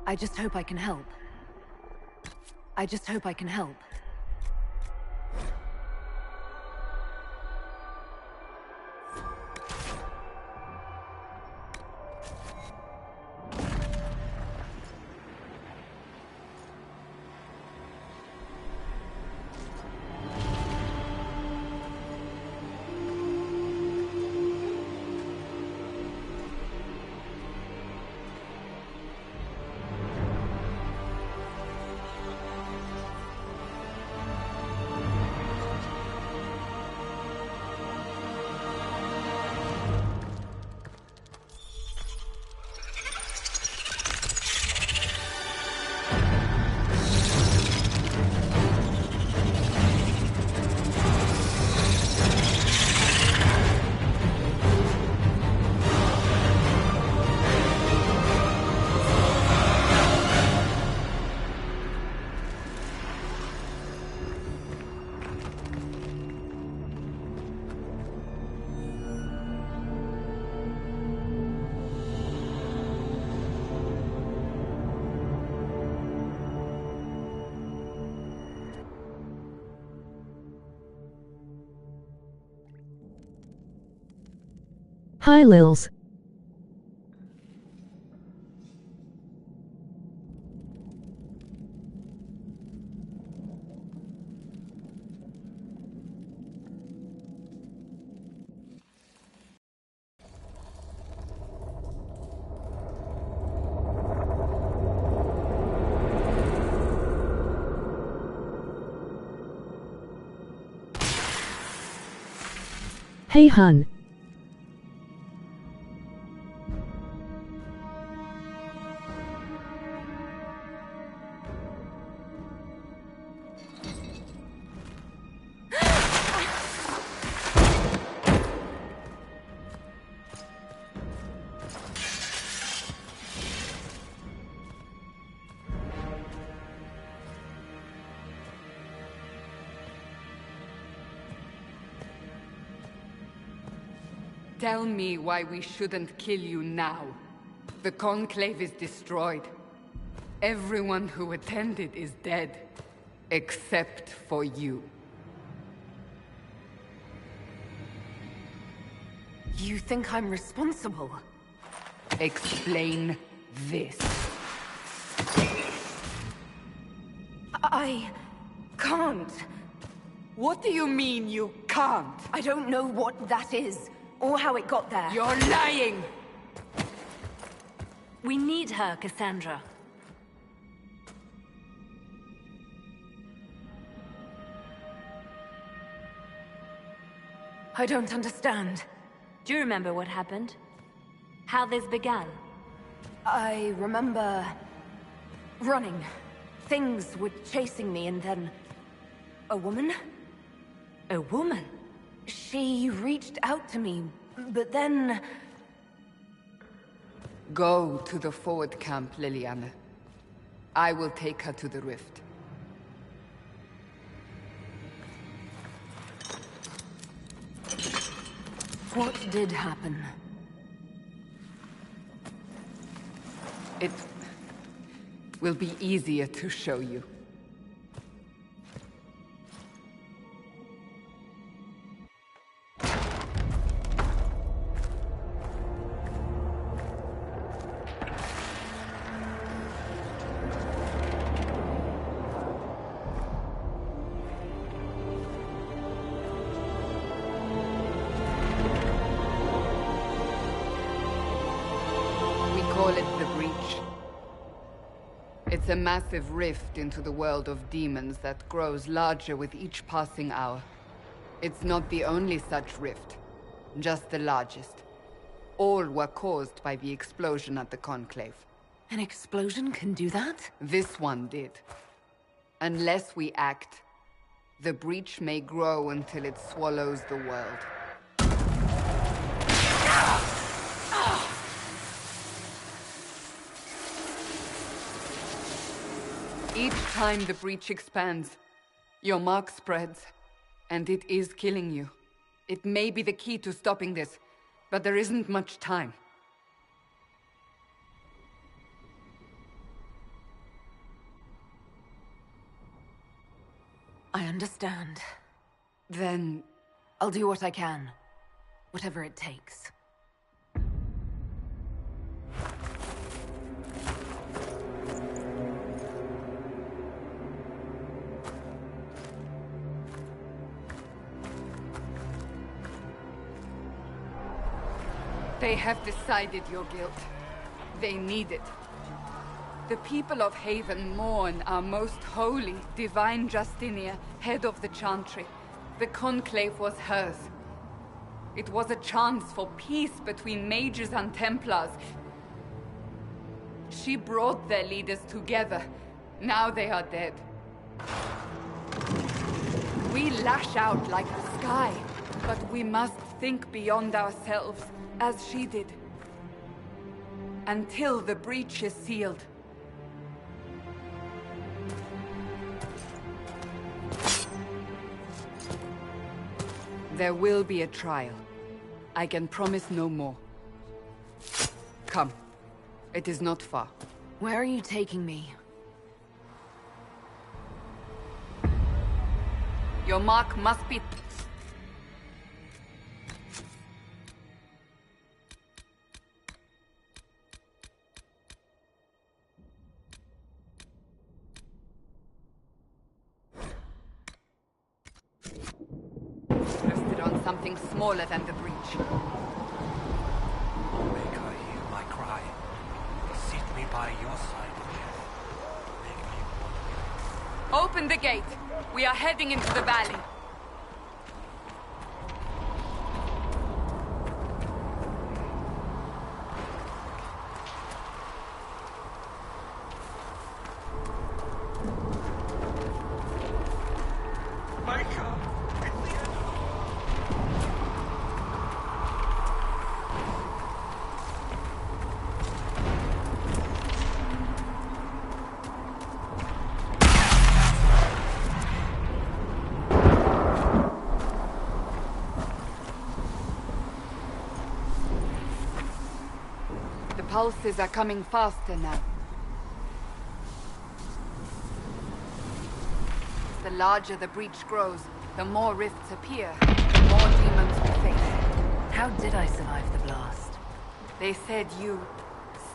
I just hope I can help. I just hope I can help. Hi, Lils. Hey, hun. Tell me why we shouldn't kill you now. The Conclave is destroyed. Everyone who attended is dead. Except for you. You think I'm responsible? Explain this. I can't. What do you mean you can't? I don't know what that is, or how it got there. You're lying! We need her, Cassandra. I don't understand. Do you remember what happened? How this began? I remember... running. Things were chasing me, and then... a woman? A woman? She reached out to me, but then... Go to the forward camp, Liliana. I will take her to the rift. What did happen? It will be easier to show you. Call it the Breach. It's a massive rift into the world of demons that grows larger with each passing hour. It's not the only such rift, just the largest. All were caused by the explosion at the Conclave. An explosion can do that? This one did. Unless we act, the Breach may grow until it swallows the world. Each time the Breach expands, your mark spreads, and it is killing you. It may be the key to stopping this, but there isn't much time. I understand. Then... I'll do what I can. Whatever it takes. They have decided your guilt. They need it. The people of Haven mourn our most holy, divine Justinia, head of the Chantry. The Conclave was hers. It was a chance for peace between mages and Templars. She brought their leaders together. Now they are dead. We lash out like the sky, but we must think beyond ourselves, as she did. Until the breach is sealed. There will be a trial. I can promise no more. Come. It is not far. Where are you taking me? Your mark must be... rested on something smaller than the breach. Make her hear my cry. Sit me by your side, death. Make me one. Open the gate. We are heading into the valley. pulses are coming faster now. The larger the breach grows, the more rifts appear, the more demons we face. How did I survive the blast? They said you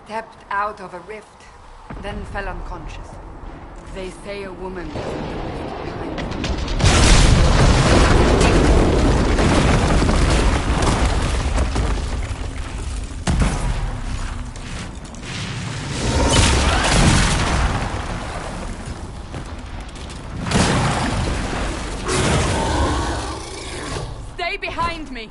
stepped out of a rift, then fell unconscious. They say a woman behind you. Stay behind me!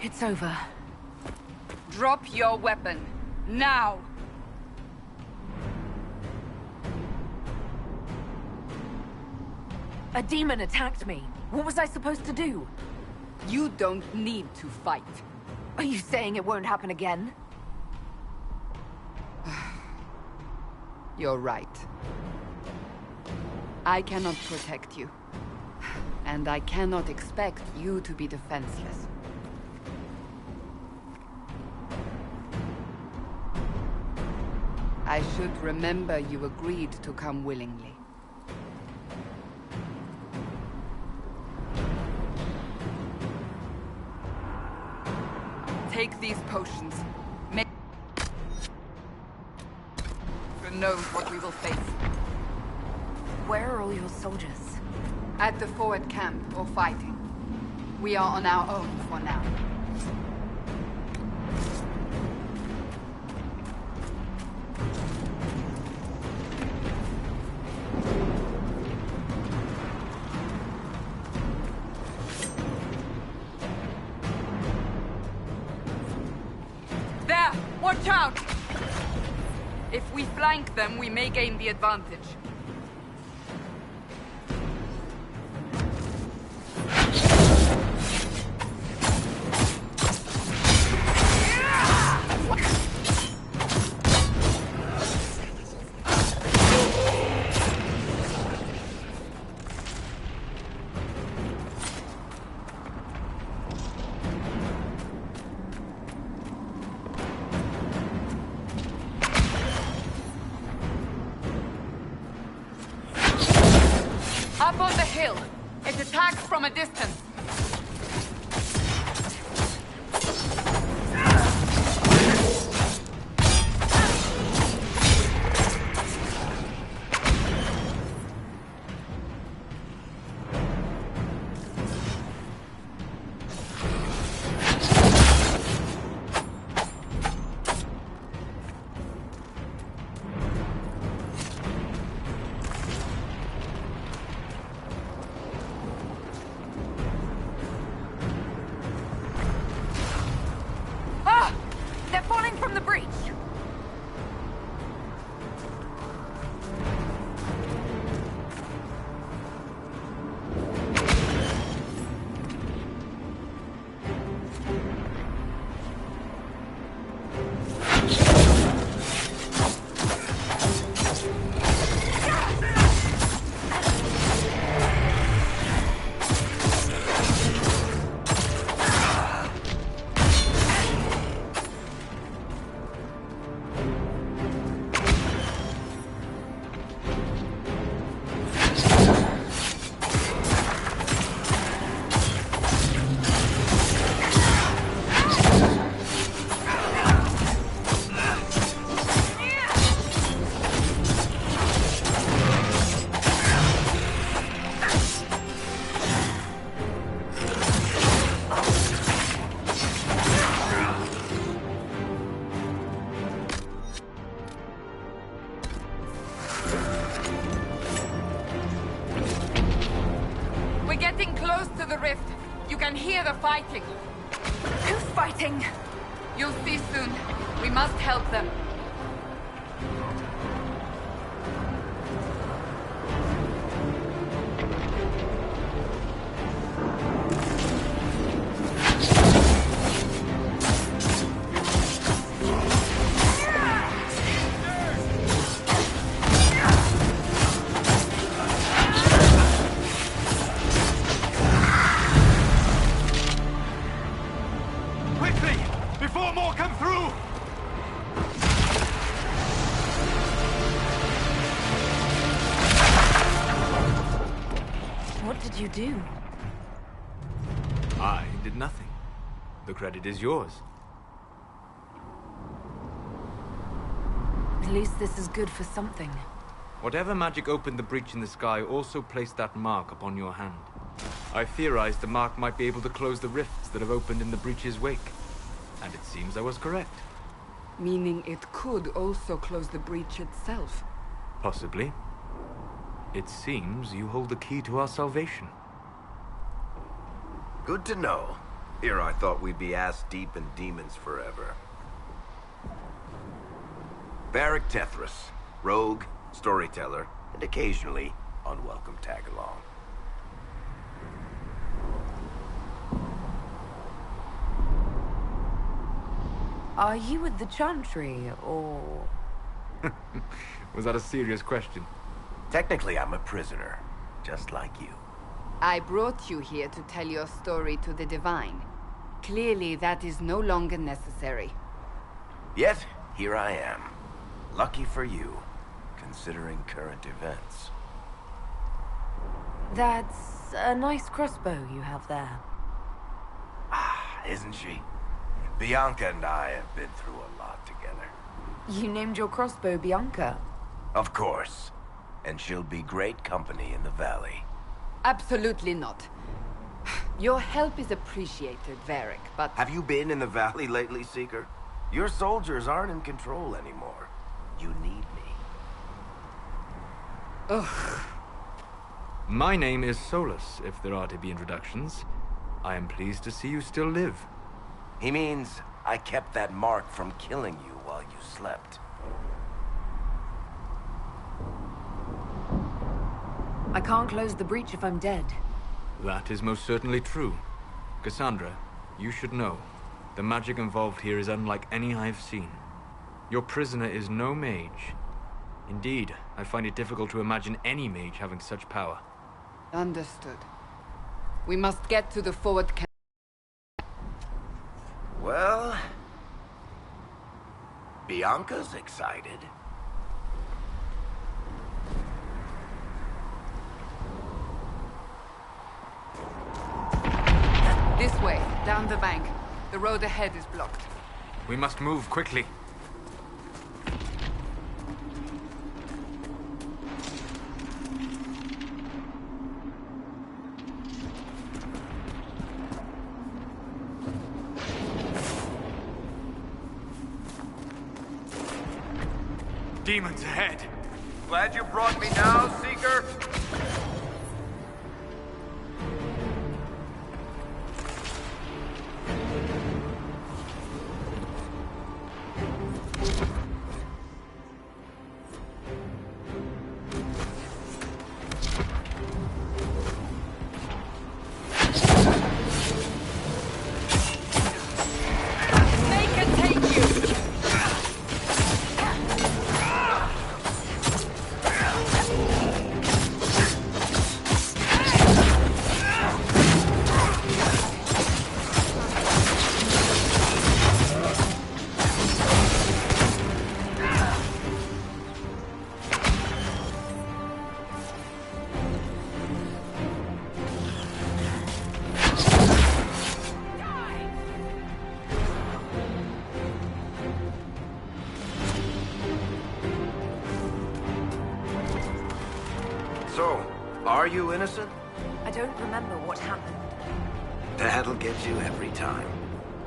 It's over. Drop your weapon. Now! A demon attacked me. What was I supposed to do? You don't need to fight. Are you saying it won't happen again? You're right. I cannot protect you. And I cannot expect you to be defenseless. I should remember you agreed to come willingly. Take these potions. Make... Who knows what we will face. Where are all your soldiers? At the forward camp, or fighting. We are on our own for now. There! Watch out! If we flank them, we may gain the advantage. Up on the hill. It attacks from a distance. hear the fighting. Who's fighting? You'll see soon. We must help them. Before more come through! What did you do? I did nothing. The credit is yours. At least this is good for something. Whatever magic opened the breach in the sky also placed that mark upon your hand. I theorized the mark might be able to close the rifts that have opened in the breach's wake. And it seems I was correct. Meaning it could also close the breach itself. Possibly. It seems you hold the key to our salvation. Good to know. Here I thought we'd be ass-deep in demons forever. Varric Tethras, rogue, storyteller, and occasionally unwelcome tag-along. Are you with the Chantry, or...? Was that a serious question? Technically, I'm a prisoner, just like you. I brought you here to tell your story to the Divine. Clearly, that is no longer necessary. Yet, here I am. Lucky for you, considering current events. That's a nice crossbow you have there. Ah, isn't she? Bianca and I have been through a lot together. You named your crossbow Bianca. Of course. And she'll be great company in the valley. Absolutely not. Your help is appreciated, Varric, but... Have you been in the valley lately, Seeker? Your soldiers aren't in control anymore. You need me. Ugh. My name is Solus, if there are to be introductions. I am pleased to see you still live. He means I kept that mark from killing you while you slept. I can't close the breach if I'm dead. That is most certainly true. Cassandra, you should know. The magic involved here is unlike any I've seen. Your prisoner is no mage. Indeed, I find it difficult to imagine any mage having such power. Understood. We must get to the forward camp. Well... Bianca's excited. This way, down the bank. The road ahead is blocked. We must move quickly. Demons ahead! Glad you brought me now, Seeker? So, are you innocent? I don't remember what happened. That'll get you every time.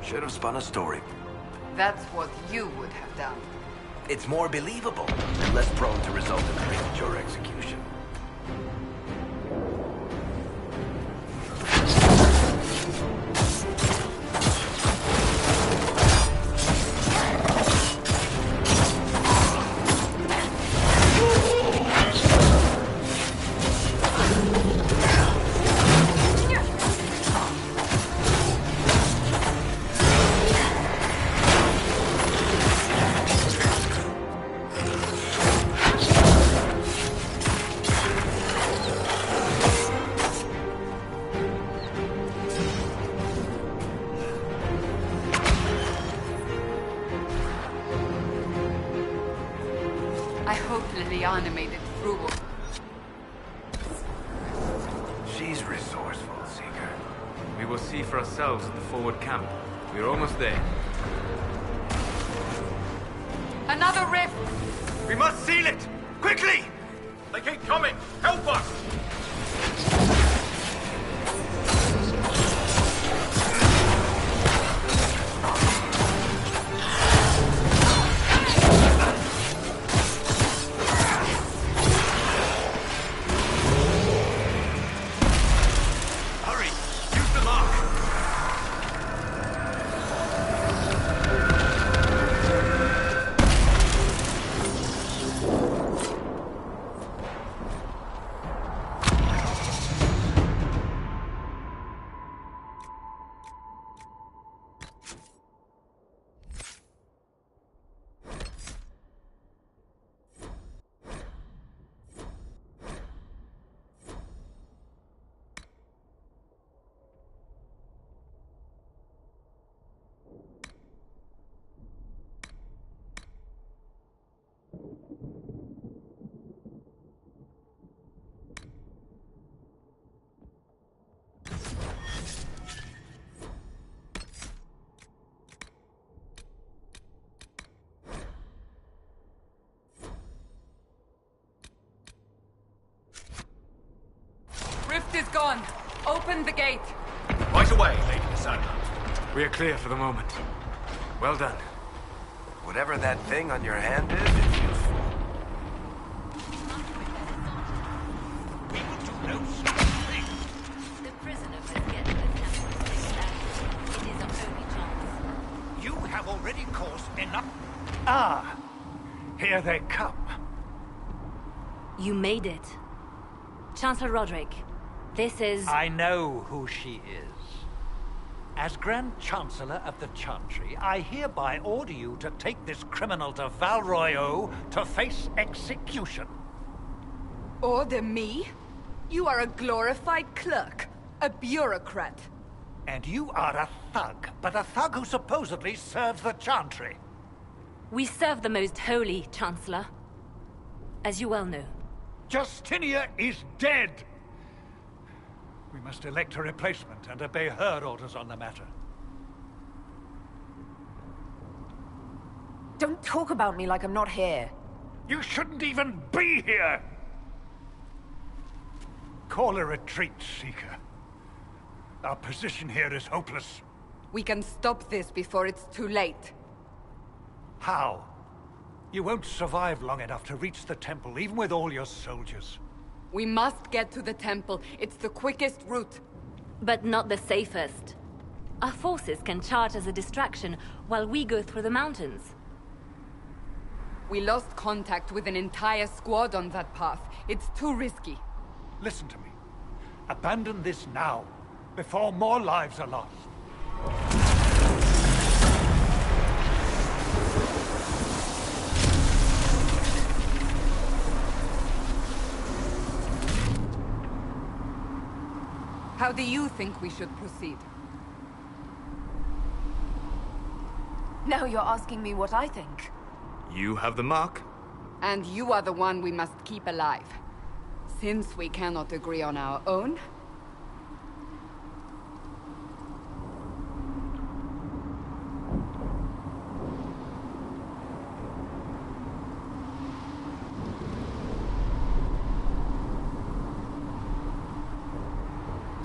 Should have spun a story. That's what you would have done. It's more believable and less prone to result in premature execution. totally animated through. She's resourceful, Seeker. We will see for ourselves at the forward camp. We are almost there. Another rift! We must seal it! Quickly! They keep coming! Help us! Hurry! Use the mark! Rift is gone. Open the gate. Right away, Lady Cassandra. We are clear for the moment. Well done. Whatever that thing on your hand is, it's useful. We will do no such thing. The prisoner must get to the temple safe. It is our only chance. You have already caused enough. Ah, here they come. You made it. Chancellor Roderick, this is... I know who she is. As Grand Chancellor of the Chantry, I hereby order you to take this criminal to Val Royeaux to face execution. Order me? You are a glorified clerk. A bureaucrat. And you are a thug, but a thug who supposedly serves the Chantry. We serve the most holy, Chancellor. As you well know. Justinia is dead! We must elect a replacement and obey her orders on the matter. Don't talk about me like I'm not here. You shouldn't even be here! Call a retreat, Seeker. Our position here is hopeless. We can stop this before it's too late. How? You won't survive long enough to reach the temple, even with all your soldiers. We must get to the temple. It's the quickest route. But not the safest. Our forces can charge as a distraction while we go through the mountains. We lost contact with an entire squad on that path. It's too risky. Listen to me. Abandon this now, before more lives are lost. How do you think we should proceed? Now you're asking me what I think. You have the mark. And you are the one we must keep alive. Since we cannot agree on our own...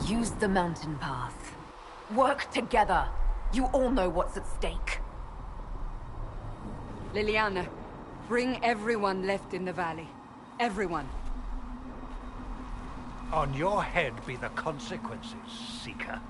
Use the mountain path. Work together. You all know what's at stake. Liliana, bring everyone left in the valley. Everyone. On your head be the consequences, Seeker.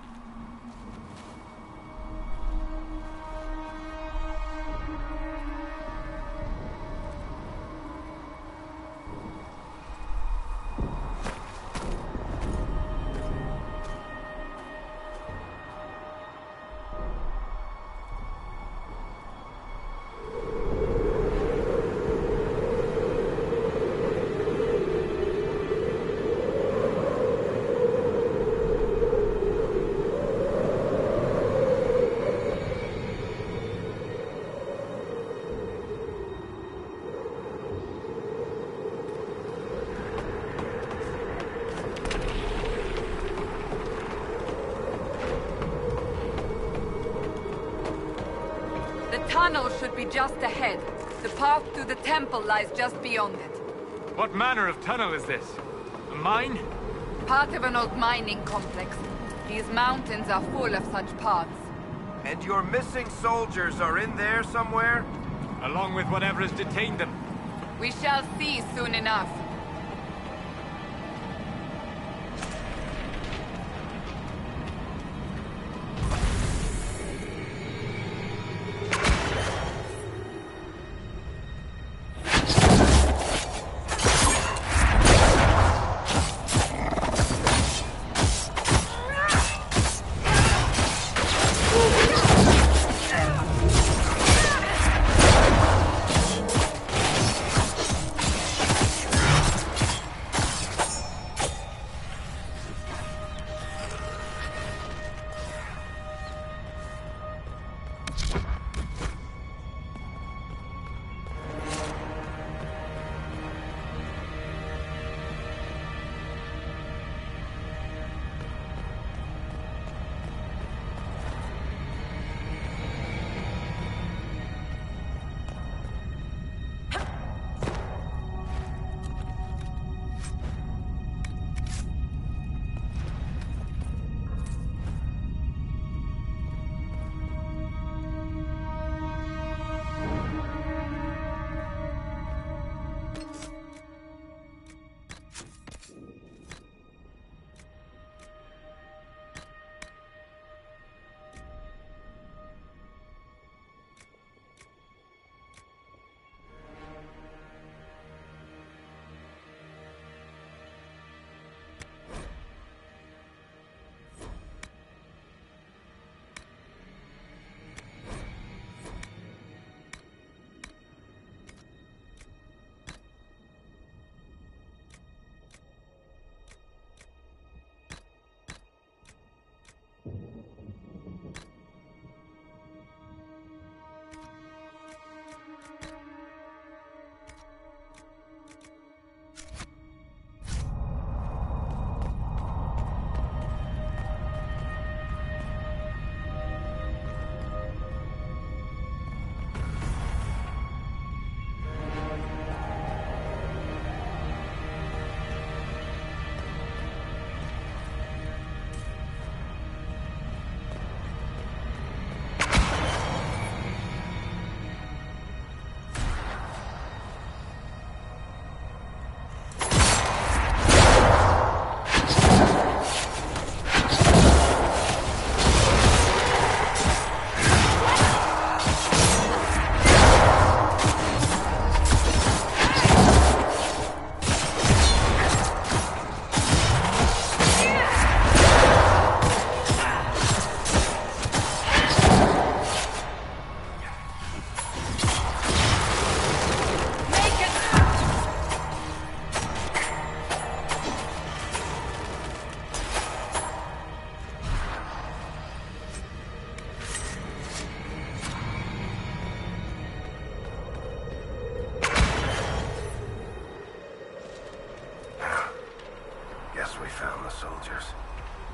tunnel should be just ahead. The path to the temple lies just beyond it. What manner of tunnel is this? A mine? Part of an old mining complex. These mountains are full of such paths. And your missing soldiers are in there somewhere? Along with whatever has detained them. We shall see soon enough.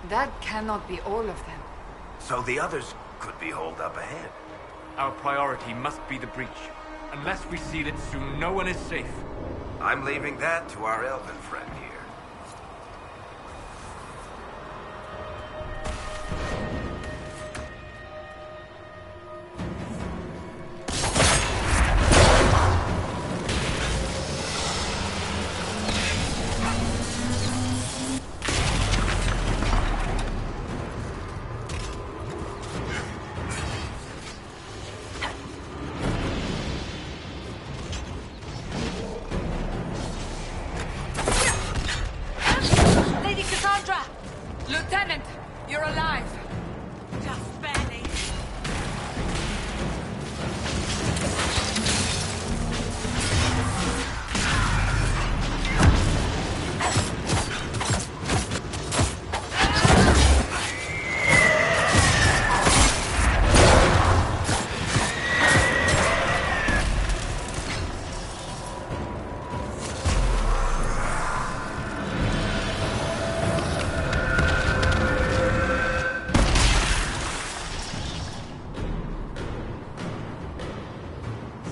That cannot be all of them. So the others could be holed up ahead. Our priority must be the breach. Unless we seal it soon, no one is safe. I'm leaving that to our elven friend here.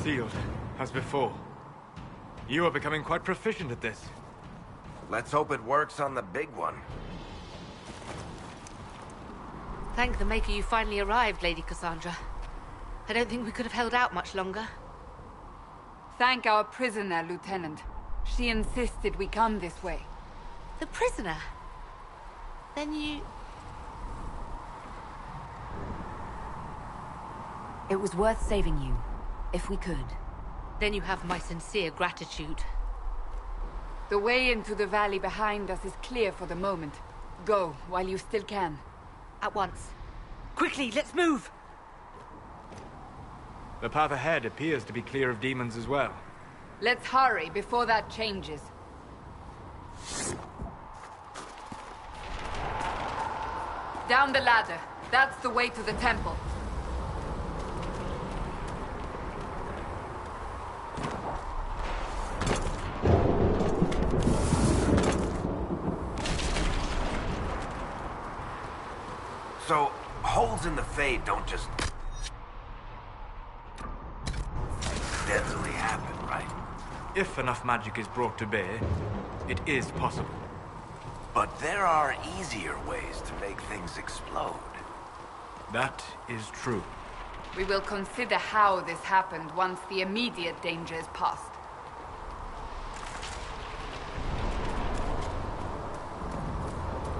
sealed, as before. You are becoming quite proficient at this. Let's hope it works on the big one. Thank the Maker you finally arrived, Lady Cassandra. I don't think we could have held out much longer. Thank our prisoner, Lieutenant. She insisted we come this way. The prisoner? Then you... It was worth saving you, if we could. Then you have my sincere gratitude. The way into the valley behind us is clear for the moment. Go, while you still can. At once. Quickly, let's move! The path ahead appears to be clear of demons as well. Let's hurry before that changes. Down the ladder. That's the way to the temple. So, holes in the Fade don't just... deadly happen, right? If enough magic is brought to bear, it is possible. But there are easier ways to make things explode. That is true. We will consider how this happened once the immediate danger is past.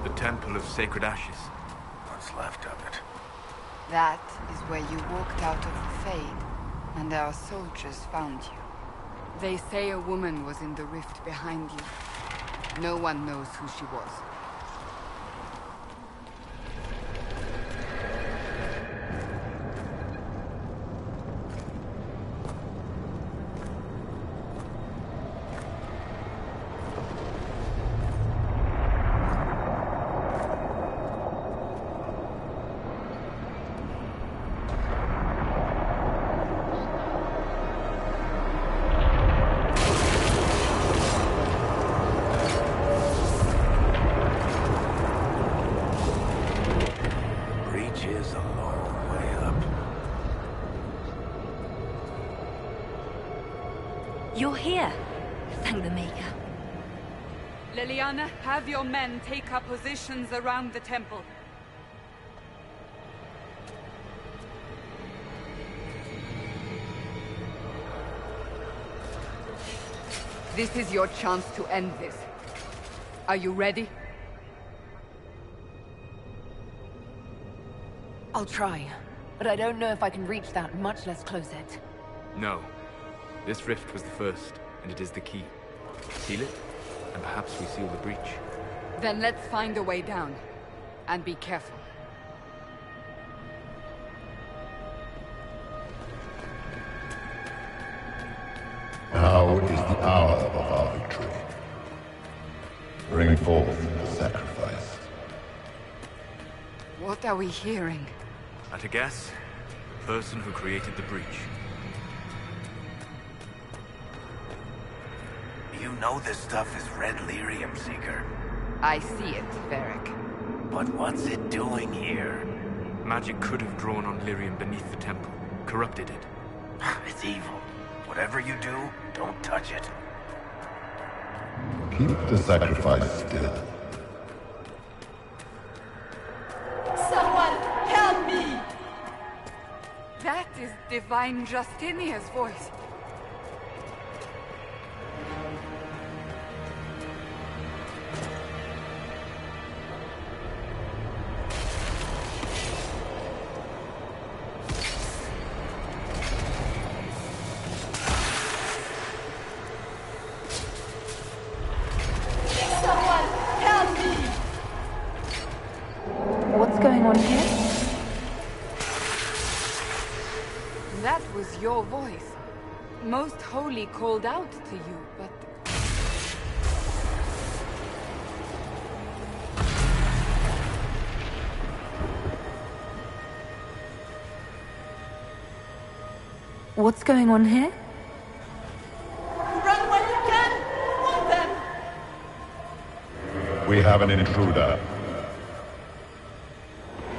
The Temple of Sacred Ashes. What's left of it? That is where you walked out of the Fade, and our soldiers found you. They say a woman was in the rift behind you. No one knows who she was. You're here. Thank the Maker. Leliana, have your men take up positions around the temple. This is your chance to end this. Are you ready? I'll try, but I don't know if I can reach that, much less close it. No. This rift was the first, and it is the key. Seal it, and perhaps we seal the breach. Then let's find a way down. And be careful. Now is the hour of our victory. Bring forth the sacrifice. What are we hearing? At a guess, the person who created the breach. You know this stuff is red lyrium, Seeker. I see it, Varric. But what's it doing here? Magic could have drawn on lyrium beneath the temple, corrupted it. It's evil. Whatever you do, don't touch it. Keep the sacrifice still. Someone help me! That is Divine Justinia's voice. What's going on here? That was your voice. Most Holy called out to you, but... What's going on here? Run when you can! Want them! We have an intruder.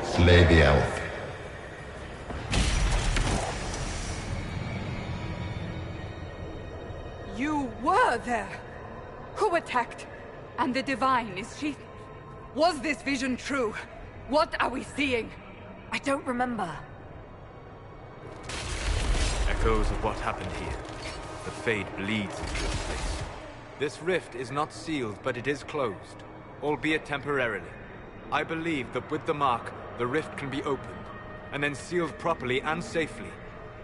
Slay the elf. Her there! Who attacked? And the Divine, is she... Was this vision true? What are we seeing? I don't remember. Echoes of what happened here. The Fade bleeds into this place. This rift is not sealed, but it is closed, albeit temporarily. I believe that with the mark, the rift can be opened, and then sealed properly and safely.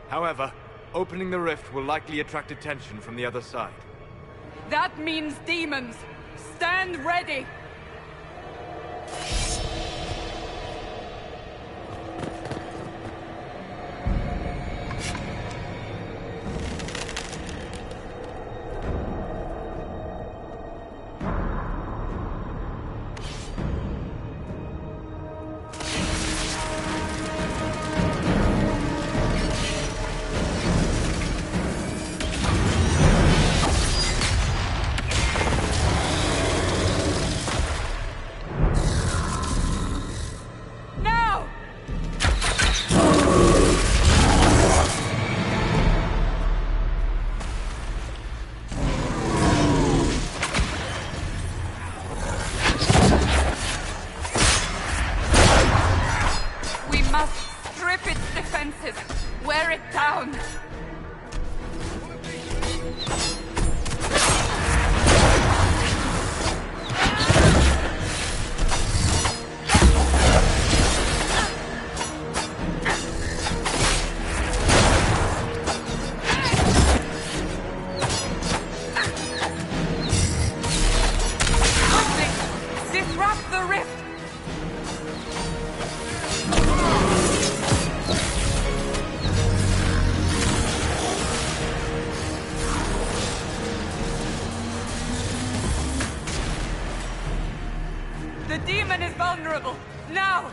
However, opening the rift will likely attract attention from the other side. That means demons! Stand ready! Wear it down! Disrupt the rift! The demon is vulnerable! Now!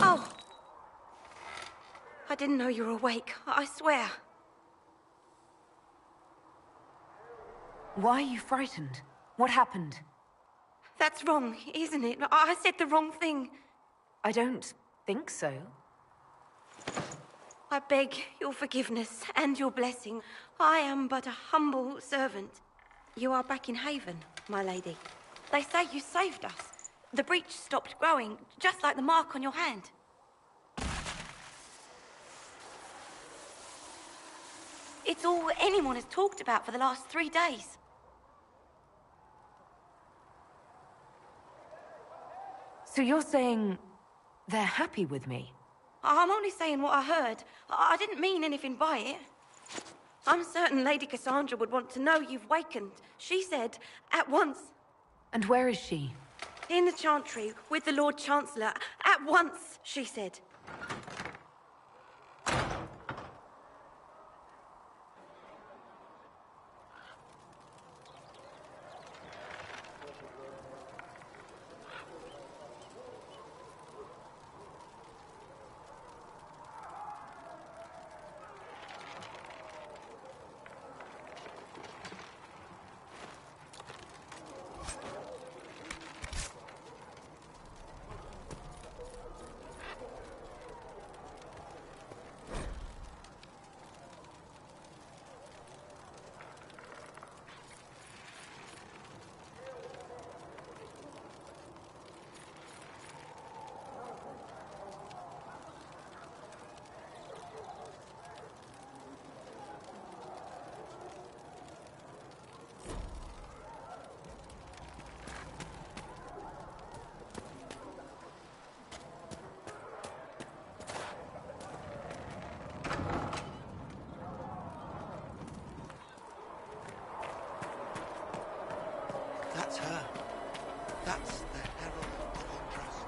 Oh! I didn't know you were awake, I swear. Why are you frightened? What happened? That's wrong, isn't it? I said the wrong thing. I don't think so. I beg your forgiveness and your blessing. I am but a humble servant. You are back in Haven, my lady. They say you saved us. The breach stopped growing, just like the mark on your hand. It's all anyone has talked about for the last 3 days. So you're saying they're happy with me? I'm only saying what I heard. I didn't mean anything by it. I'm certain Lady Cassandra would want to know you've wakened. She said, at once. And where is she? In the Chantry, with the Lord Chancellor. At once, she said. That's her. That's the Herald of Untrust.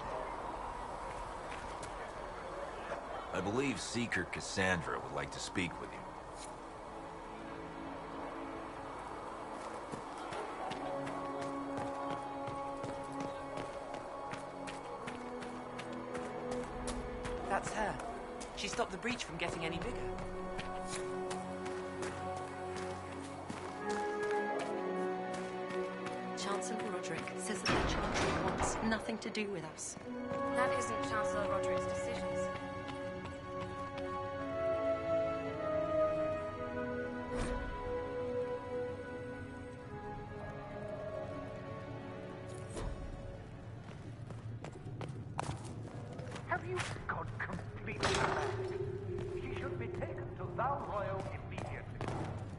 I believe Seeker Cassandra would like to speak with you. That's her. She stopped the breach from getting any bigger. Chancellor Roderick says that the Chantry wants nothing to do with us. That isn't Chancellor Roderick's decisions. Valroyo immediately,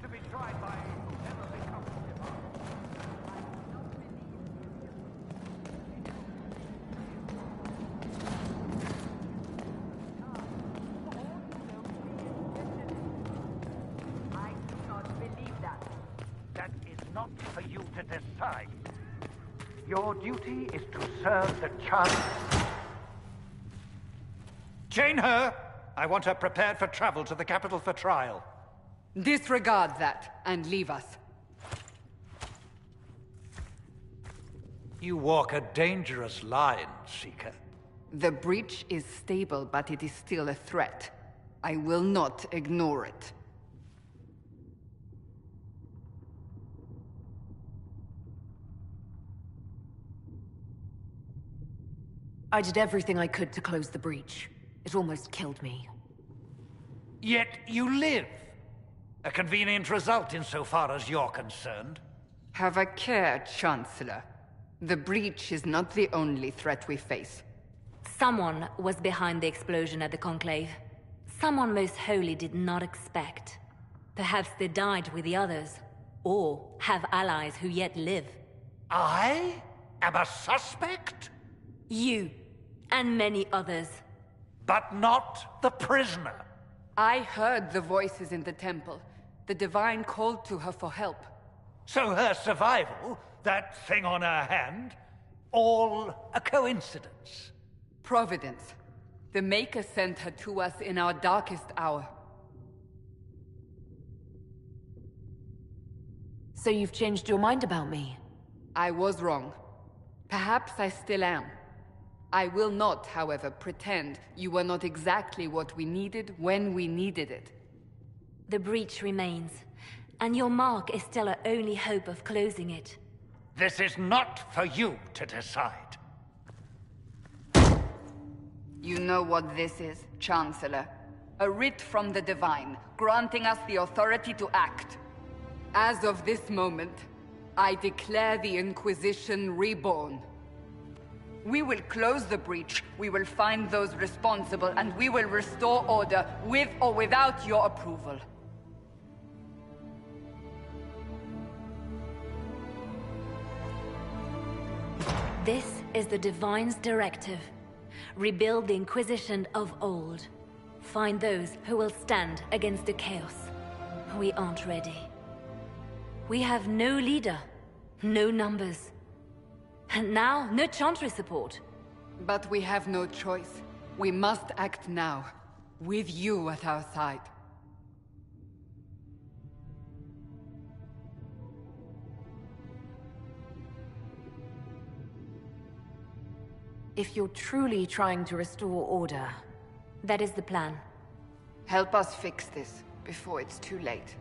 to be tried by whoever becomes I do not believe that. That is not for you to decide. Your duty is to serve the Chancellor. Chain her! I want her prepared for travel to the capital for trial. Disregard that, and leave us. You walk a dangerous line, Seeker. The breach is stable, but it is still a threat. I will not ignore it. I did everything I could to close the breach. It almost killed me. Yet you live. A convenient result insofar as you're concerned. Have a care, Chancellor. The breach is not the only threat we face. Someone was behind the explosion at the Conclave. Someone Most Holy did not expect. Perhaps they died with the others, or have allies who yet live. I am a suspect? You, and many others. But not the prisoner. I heard the voices in the temple. The Divine called to her for help. So her survival, that thing on her hand, all a coincidence? Providence. The Maker sent her to us in our darkest hour. So you've changed your mind about me? I was wrong. Perhaps I still am. I will not, however, pretend you were not exactly what we needed when we needed it. The breach remains, and your mark is still our only hope of closing it. This is not for you to decide. You know what this is, Chancellor. A writ from the Divine, granting us the authority to act. As of this moment, I declare the Inquisition reborn. We will close the breach, we will find those responsible, and we will restore order, with or without your approval. This is the Divine's directive. Rebuild the Inquisition of old. Find those who will stand against the chaos. We aren't ready. We have no leader, no numbers. And now, no Chantry support. But we have no choice. We must act now, with you at our side. If you're truly trying to restore order... That is the plan. Help us fix this, before it's too late.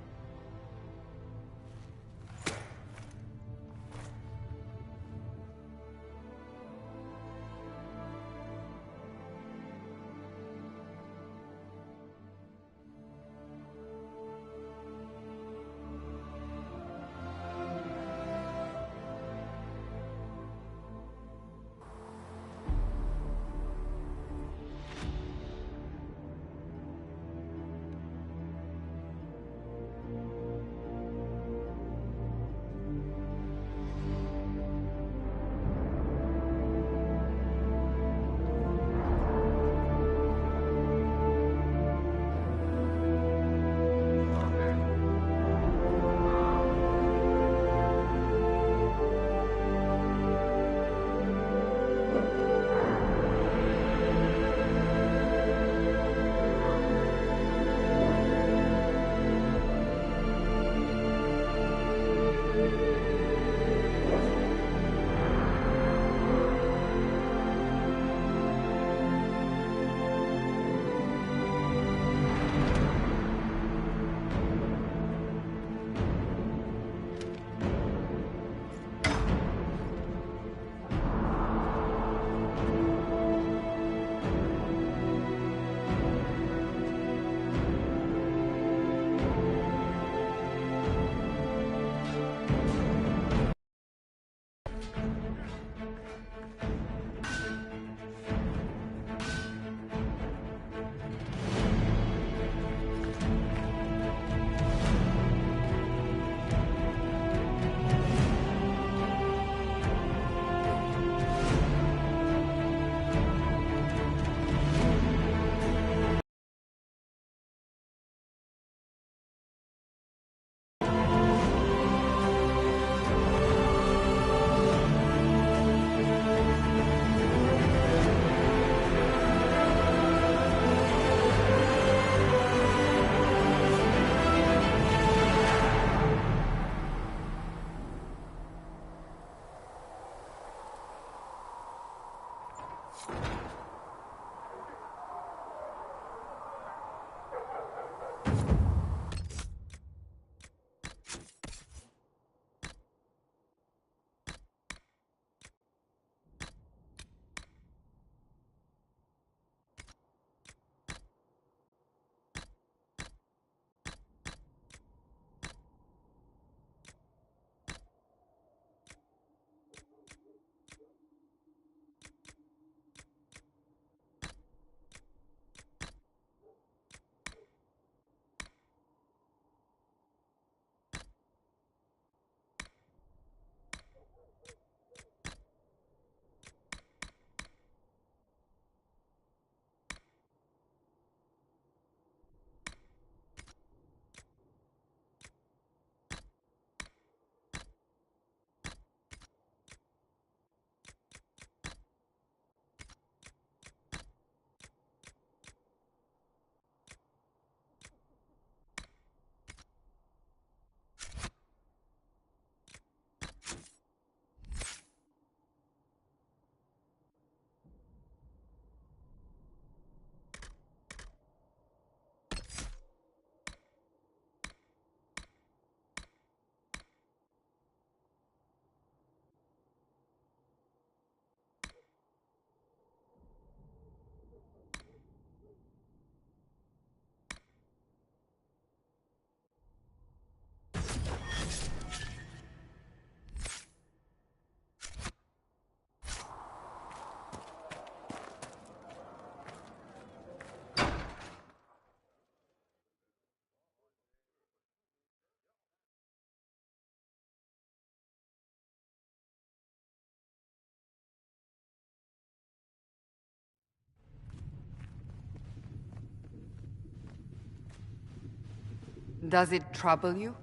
Does it trouble you?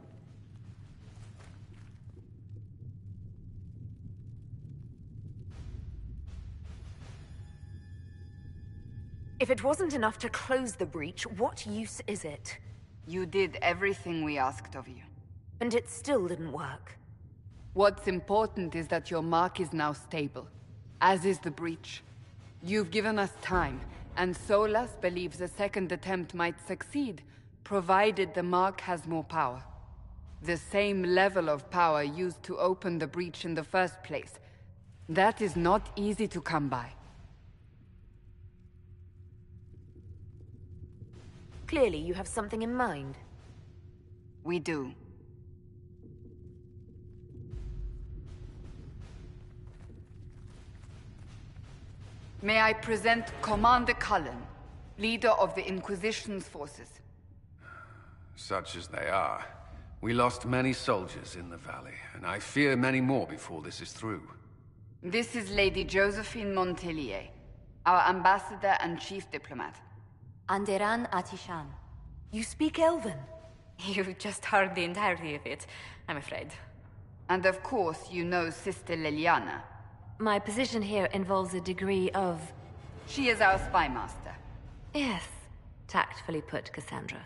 If it wasn't enough to close the breach, what use is it? You did everything we asked of you. And it still didn't work. What's important is that your mark is now stable, as is the breach. You've given us time, and Solas believes a second attempt might succeed, provided the mark has more power. The same level of power used to open the breach in the first place. That is not easy to come by. Clearly, you have something in mind. We do. May I present Commander Cullen, leader of the Inquisition's forces. Such as they are. We lost many soldiers in the valley, and I fear many more before this is through. This is Lady Josephine Montellier, our ambassador and chief diplomat. Anderan Atishan. You speak Elven? You've just heard the entirety of it, I'm afraid. And of course you know Sister Liliana. My position here involves a degree of... She is our spy master. Yes, tactfully put, Cassandra.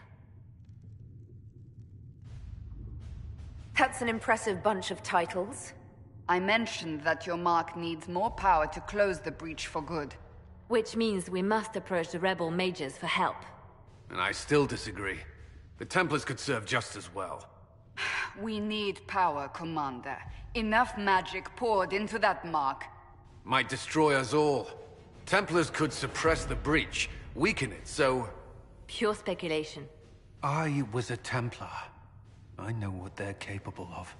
That's an impressive bunch of titles. I mentioned that your mark needs more power to close the breach for good. Which means we must approach the rebel mages for help. And I still disagree. The Templars could serve just as well. We need power, Commander. Enough magic poured into that mark. Might destroy us all. Templars could suppress the breach, weaken it, so... Pure speculation. I was a Templar. I know what they're capable of.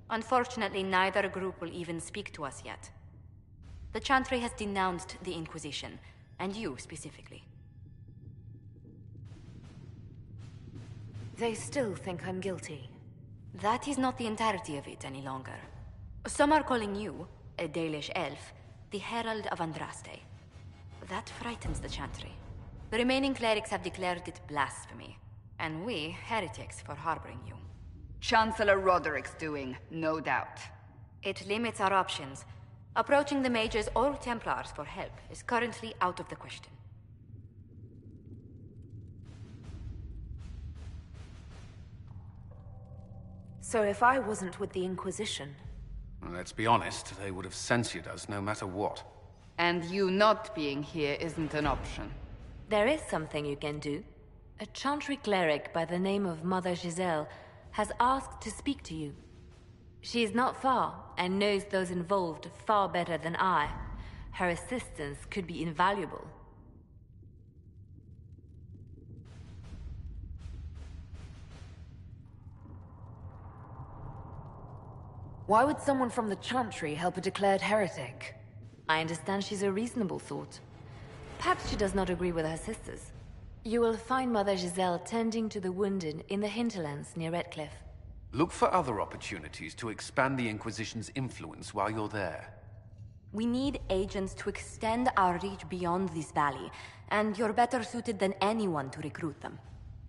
Unfortunately, neither group will even speak to us yet. The Chantry has denounced the Inquisition, and you specifically. They still think I'm guilty. That is not the entirety of it any longer. Some are calling you, a Dalish elf, the Herald of Andraste. That frightens the Chantry. The remaining clerics have declared it blasphemy, and we, heretics, for harboring you. Chancellor Roderick's doing, no doubt. It limits our options. Approaching the mages or Templars for help is currently out of the question. So if I wasn't with the Inquisition... Let's be honest, they would have censured us no matter what. And you not being here isn't an option. There is something you can do. A Chantry cleric by the name of Mother Giselle has asked to speak to you. She is not far, and knows those involved far better than I. Her assistance could be invaluable. Why would someone from the Chantry help a declared heretic? I understand she's a reasonable sort. Perhaps she does not agree with her sisters. You will find Mother Giselle tending to the wounded in the hinterlands near Redcliffe. Look for other opportunities to expand the Inquisition's influence while you're there. We need agents to extend our reach beyond this valley, and you're better suited than anyone to recruit them.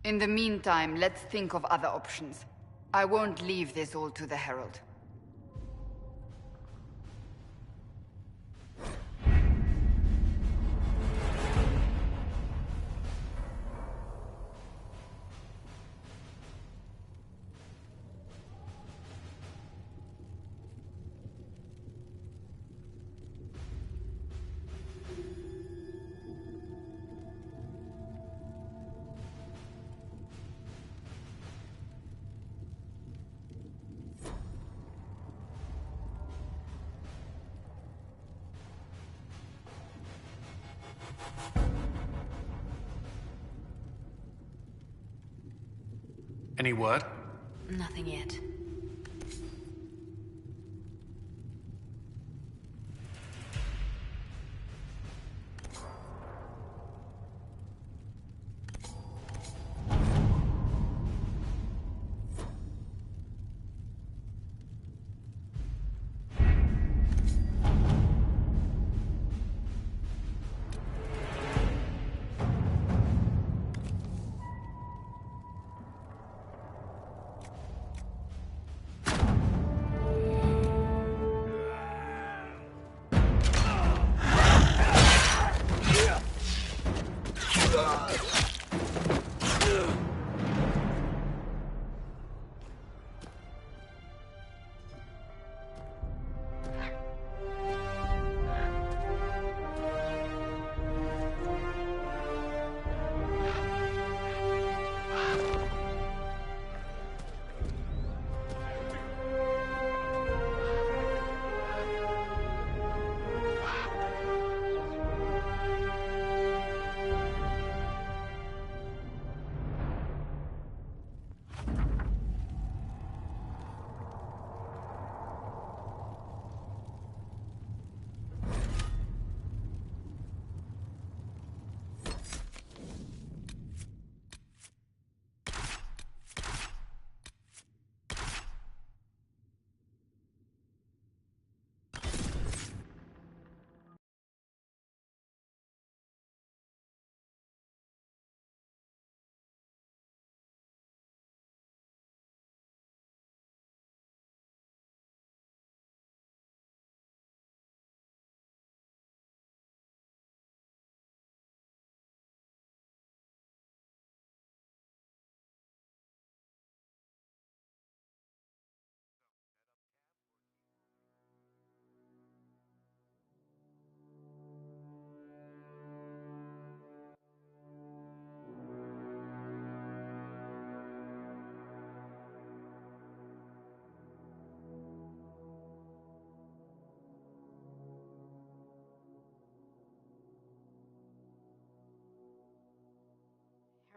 In the meantime, let's think of other options. I won't leave this all to the Herald. Any word? Nothing yet.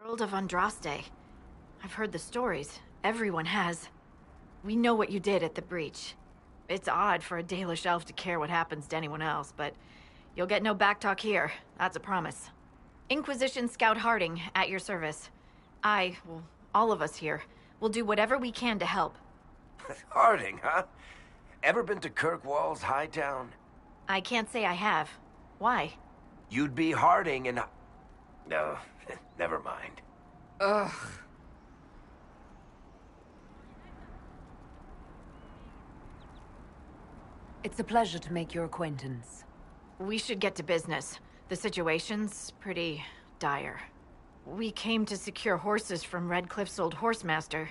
Herald of Andraste. I've heard the stories. Everyone has. We know what you did at the breach. It's odd for a Dalish elf to care what happens to anyone else, but you'll get no backtalk here. That's a promise. Inquisition Scout Harding, at your service. Well, all of us here, will do whatever we can to help. Harding, huh? Ever been to Kirkwall's Hightown? I can't say I have. Why? You'd be Harding and... No, never mind. Ugh. It's a pleasure to make your acquaintance. We should get to business. The situation's pretty dire. We came to secure horses from Redcliffe's old horsemaster.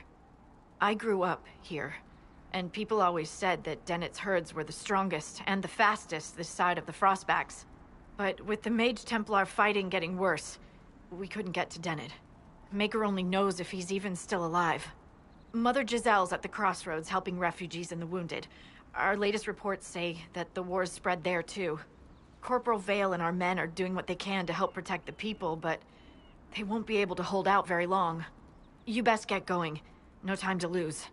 I grew up here, And people always said that Dennett's herds were the strongest and the fastest this side of the Frostbacks. But with the Mage Templar fighting getting worse, we couldn't get to Dennett. Maker only knows if he's even still alive. Mother Giselle's at the crossroads helping refugees and the wounded. Our latest reports say that the war's spread there too. Corporal Vale and our men are doing what they can to help protect the people, but they won't be able to hold out very long. You best get going. No time to lose.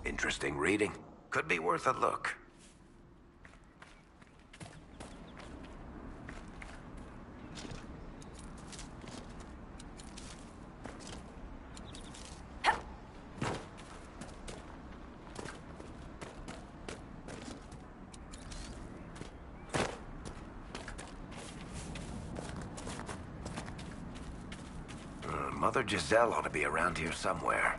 Interesting reading. Could be worth a look. Mother Giselle ought to be around here somewhere.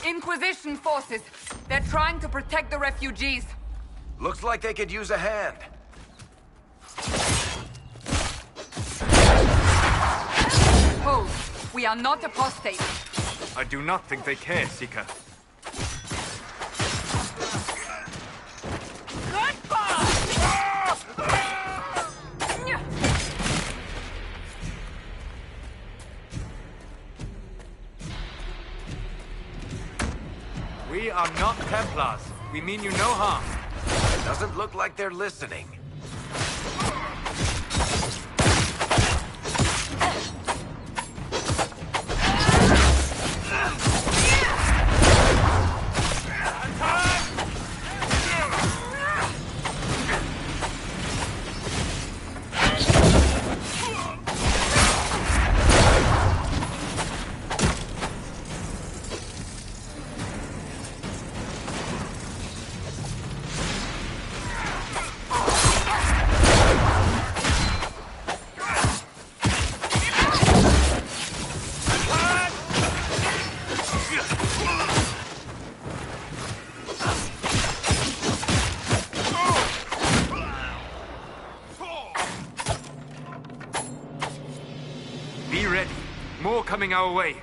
Inquisition forces. They're trying to protect the refugees. Looks like they could use a hand. Hold. We are not apostates. I do not think they care, Seeker. We are not Templars. We mean you no harm. Doesn't look like they're listening. Be ready. More coming our way.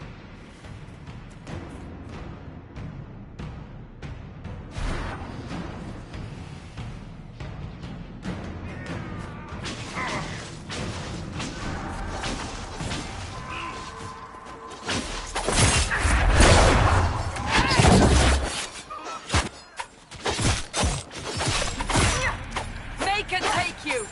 Make it take you!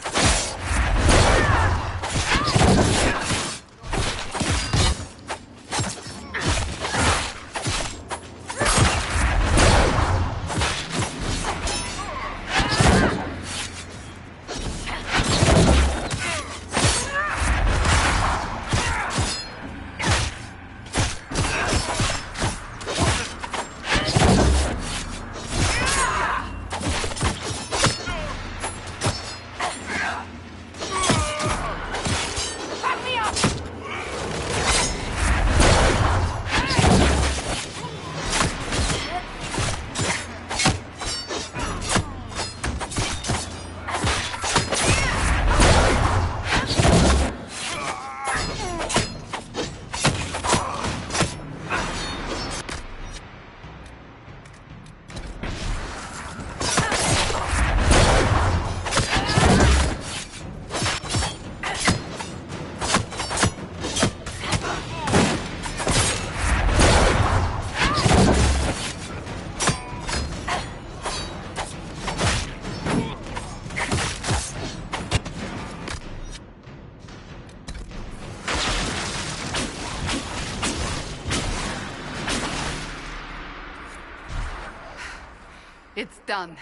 It's done.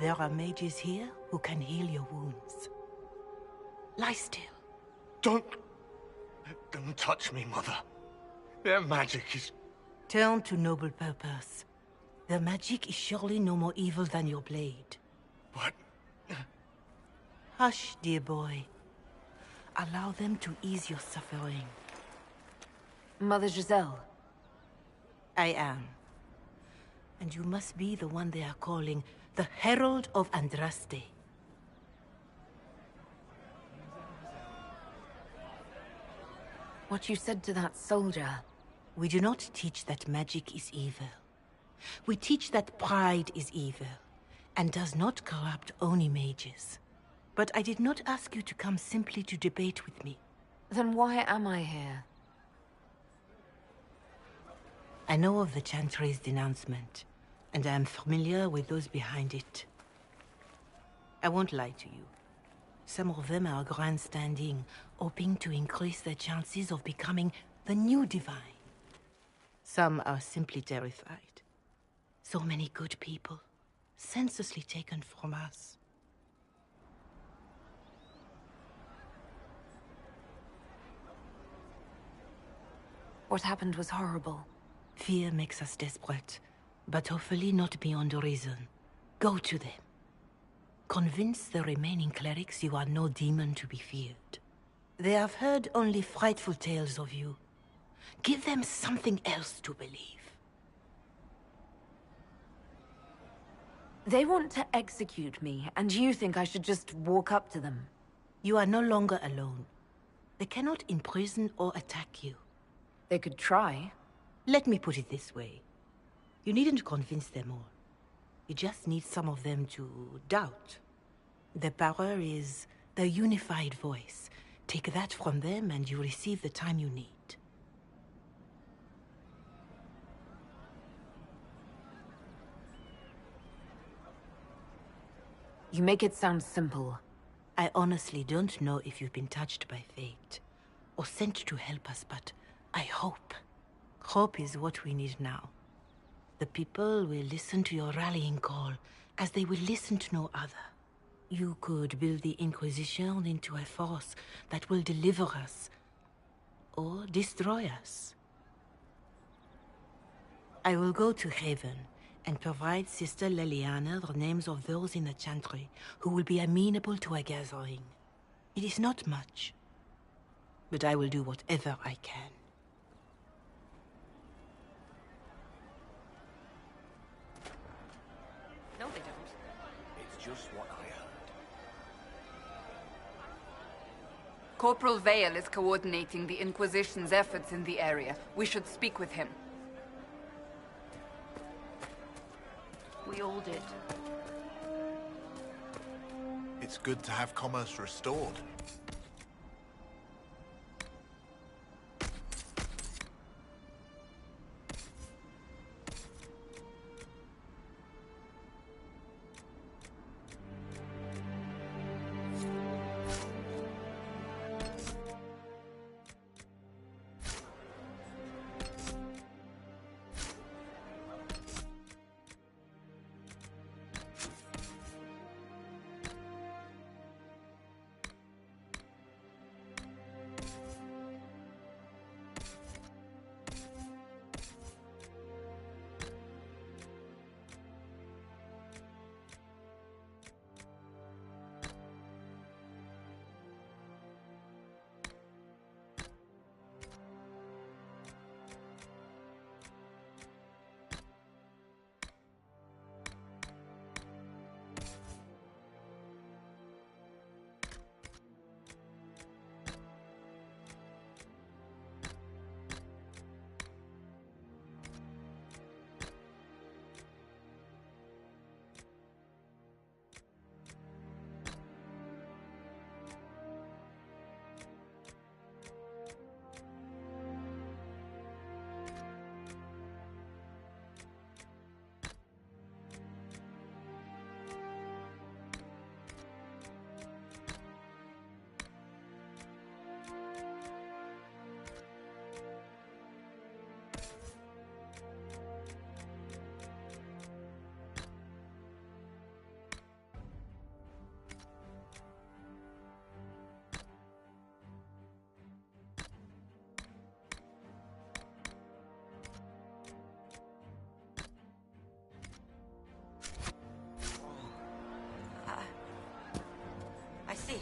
There are mages here who can heal your wounds. Lie still. Don't let them touch me, Mother. Their magic is... Turn to noble purpose. Their magic is surely no more evil than your blade. What? Hush, dear boy. Allow them to ease your suffering. Mother Giselle. I am. And you must be the one they are calling the Herald of Andraste. What you said to that soldier. We do not teach that magic is evil. We teach that pride is evil, and does not corrupt only mages. But I did not ask you to come simply to debate with me. Then why am I here? I know of the Chantry's denouncement, and I am familiar with those behind it. I won't lie to you. Some of them are grandstanding, hoping to increase their chances of becoming the new divine. Some are simply terrified. So many good people, senselessly taken from us. What happened was horrible. Fear makes us desperate, but hopefully not beyond reason. Go to them. Convince the remaining clerics you are no demon to be feared. They have heard only frightful tales of you. Give them something else to believe. They want to execute me, and you think I should just walk up to them? You are no longer alone. They cannot imprison or attack you. They could try. Let me put it this way. You needn't convince them all. You just need some of them to doubt. Their power is their unified voice. Take that from them and you receive the time you need. You make it sound simple. I honestly don't know if you've been touched by fate, or sent to help us, but I hope. Hope is what we need now. The people will listen to your rallying call, as they will listen to no other. You could build the Inquisition into a force that will deliver us, or destroy us. I will go to Haven, and provide Sister Leliana the names of those in the Chantry who will be amenable to a gathering. It is not much, but I will do whatever I can. No, they don't. It's just what I heard. Corporal Vale is coordinating the Inquisition's efforts in the area. We should speak with him. We all did. It's good to have commerce restored. see.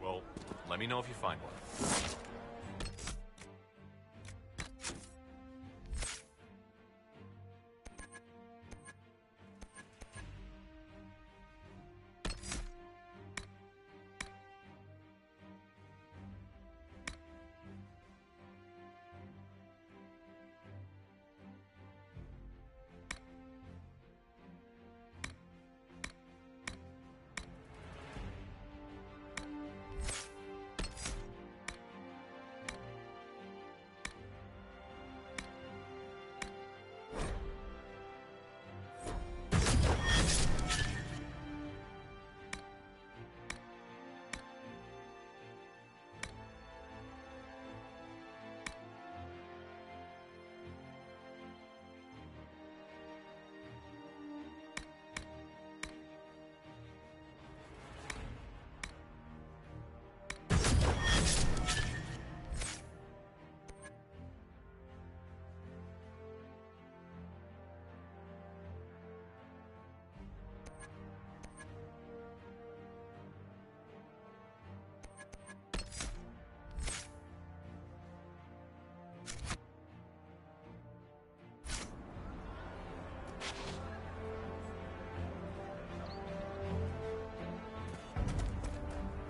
Well, let me know if you find one.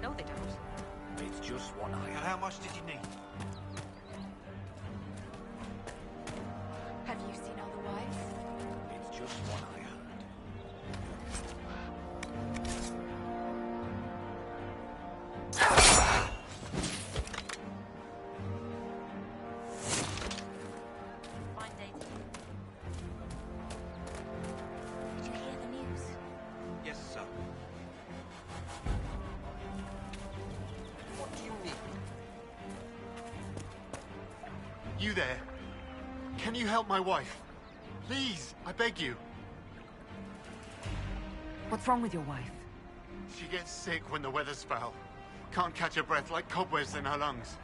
No, they don't. It's just one eye. And how much did you need? Have you seen otherwise? It's just one eye. Did you hear the news? Yes, sir. What do you need? You there? Can you help my wife? Please, I beg you. What's wrong with your wife? She gets sick when the weather's foul. Can't catch her breath, like cobwebs in her lungs.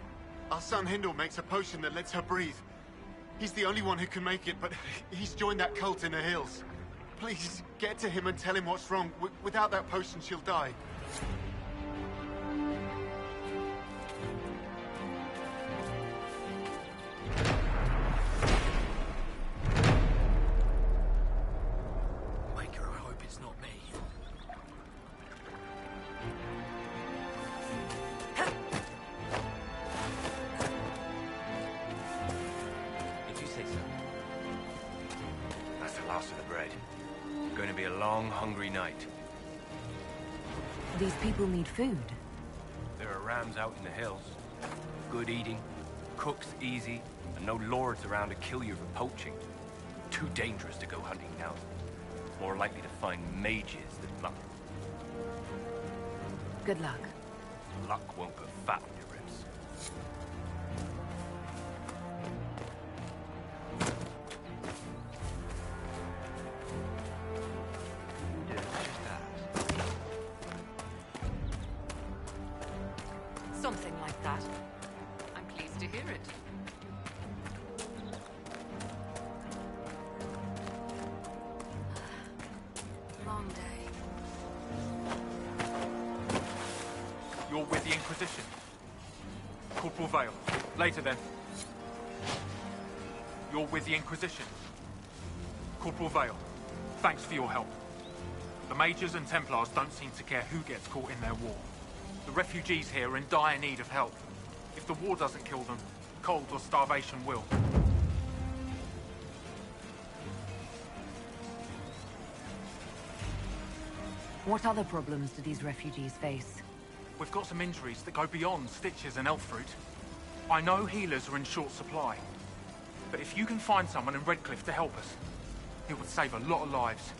Our son Hindle makes a potion that lets her breathe. He's the only one who can make it, but he's joined that cult in the hills. Please, get to him and tell him what's wrong. Without that potion, she'll die. Maker, I hope it's not me. long, hungry night. These people need food. There are rams out in the hills. Good eating, cooks easy, and no lords around to kill you for poaching. Too dangerous to go hunting now. More likely to find mages than luck. Good luck. Luck won't go fat on your ribs. Something like that. I'm pleased to hear it. Long day. You're with the Inquisition. Corporal Vale. Later then. You're with the Inquisition. Corporal Vale. Thanks for your help. The Mages and Templars don't seem to care who gets caught in their war. The refugees here are in dire need of help. If the war doesn't kill them, cold or starvation will. What other problems do these refugees face? We've got some injuries that go beyond stitches and elf fruit. I know healers are in short supply, but if you can find someone in Redcliffe to help us, it would save a lot of lives.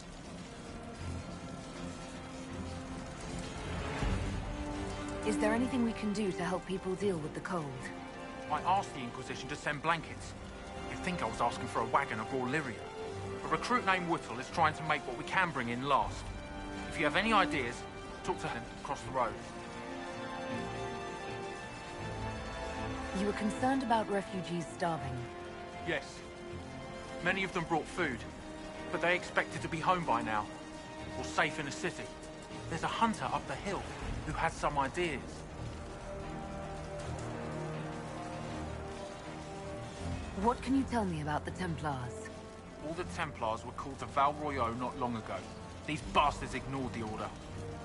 Is there anything we can do to help people deal with the cold? I asked the Inquisition to send blankets. You'd think I was asking for a wagon of raw lyria. A recruit named Whittle is trying to make what we can bring in last. If you have any ideas, talk to him across the road. You were concerned about refugees starving. Yes. Many of them brought food, but they expected to be home by now, or safe in a city. There's a hunter up the hill who has some ideas. What can you tell me about the Templars? All the Templars were called to Val Royeaux not long ago. These bastards ignored the order.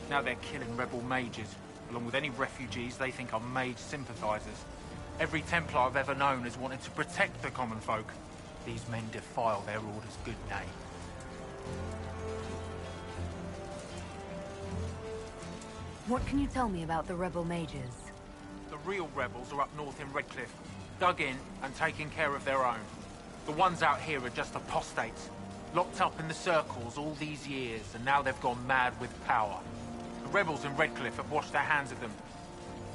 Now they're killing rebel mages, along with any refugees they think are mage sympathizers. Every Templar I've ever known has wanted to protect the common folk. These men defile their order's good name. What can you tell me about the rebel mages? The real rebels are up north in Redcliffe, dug in and taking care of their own. The ones out here are just apostates, locked up in the circles all these years, and now they've gone mad with power. The rebels in Redcliffe have washed their hands of them.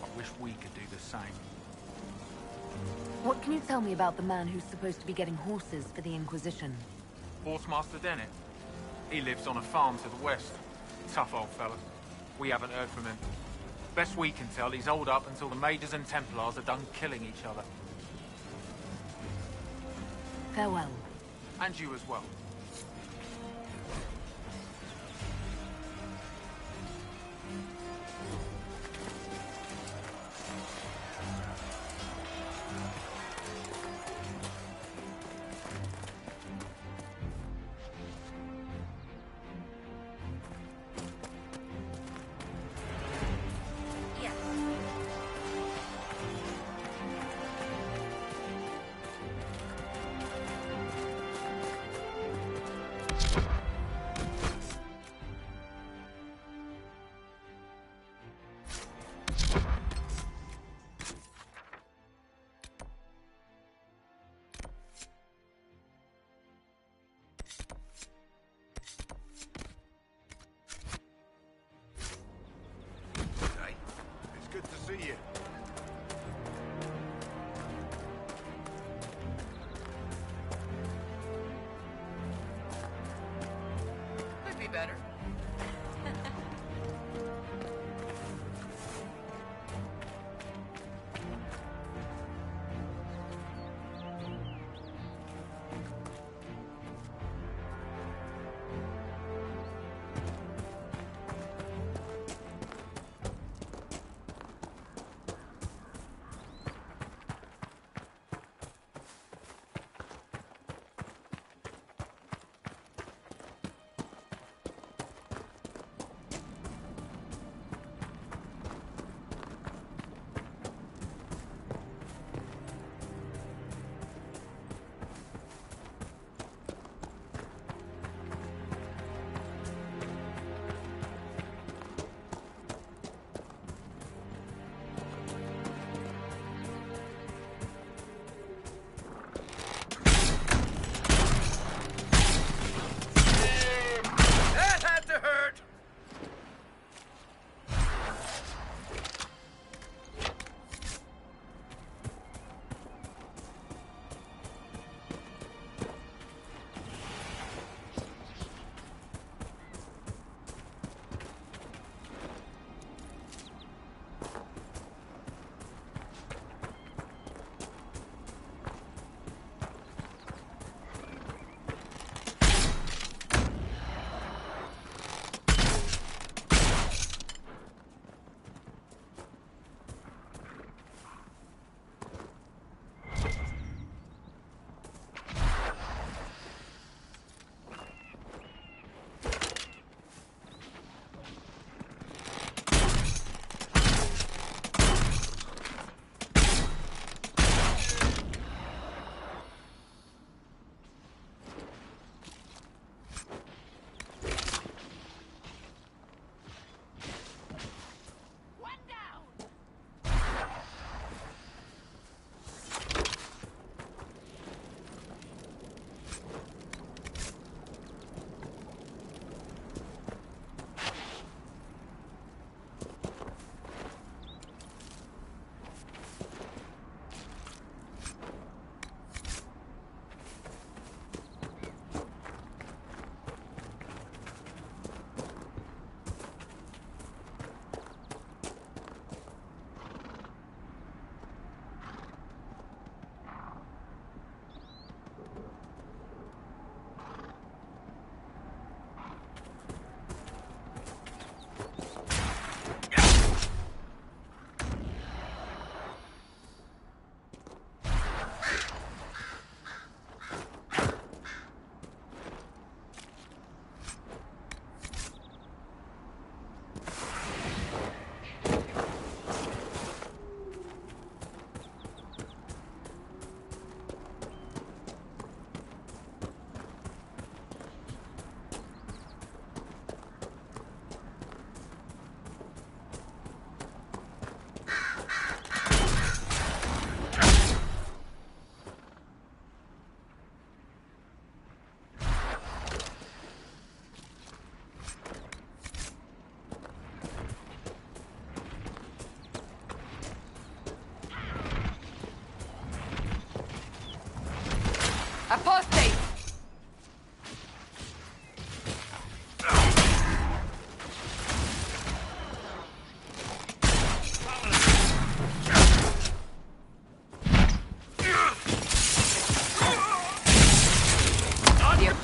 I wish we could do the same. What can you tell me about the man who's supposed to be getting horses for the Inquisition? Horsemaster Dennett. He lives on a farm to the west. Tough old fella. We haven't heard from him. Best we can tell, he's holed up until the Mages and Templars are done killing each other. Farewell. And you as well. Good to see you. Could be better.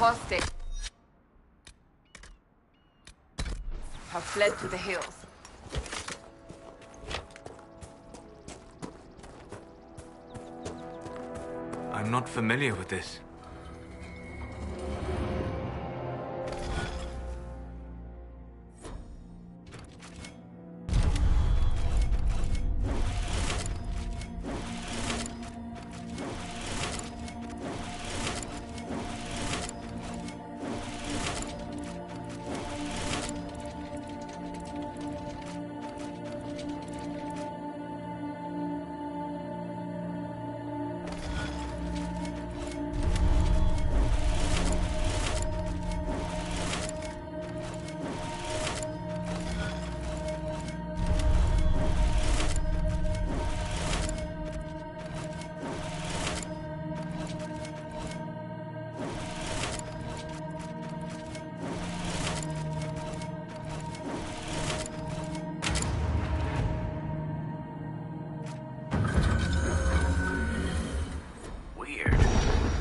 apostate have fled to the hills. I'm not familiar with this.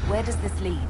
Where does this lead?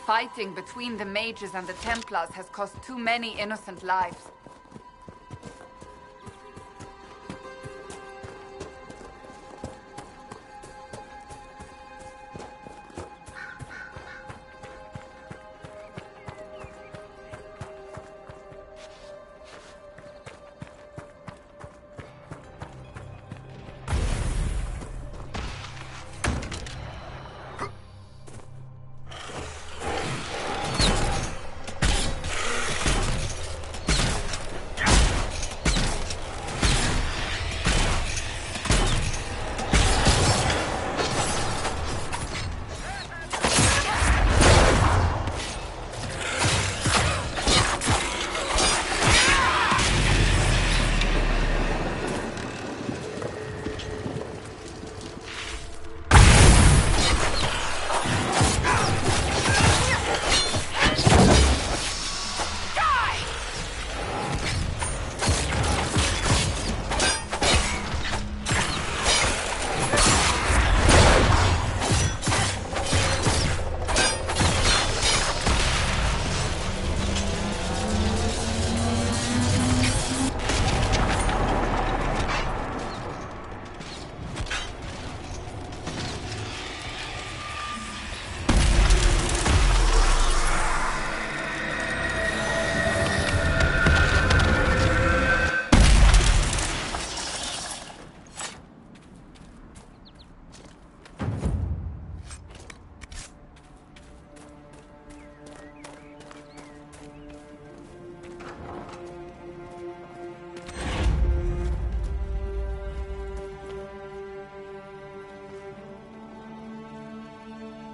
Fighting between the mages and the Templars has cost too many innocent lives.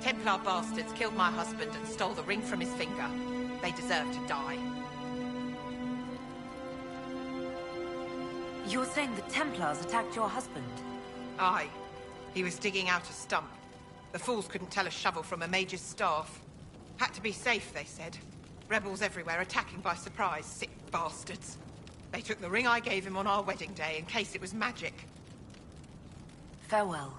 Templar bastards killed my husband and stole the ring from his finger. They deserve to die. You're saying the Templars attacked your husband? Aye. He was digging out a stump. The fools couldn't tell a shovel from a mage's staff. Had to be safe, they said. Rebels everywhere attacking by surprise, sick bastards. They took the ring I gave him on our wedding day in case it was magic. Farewell.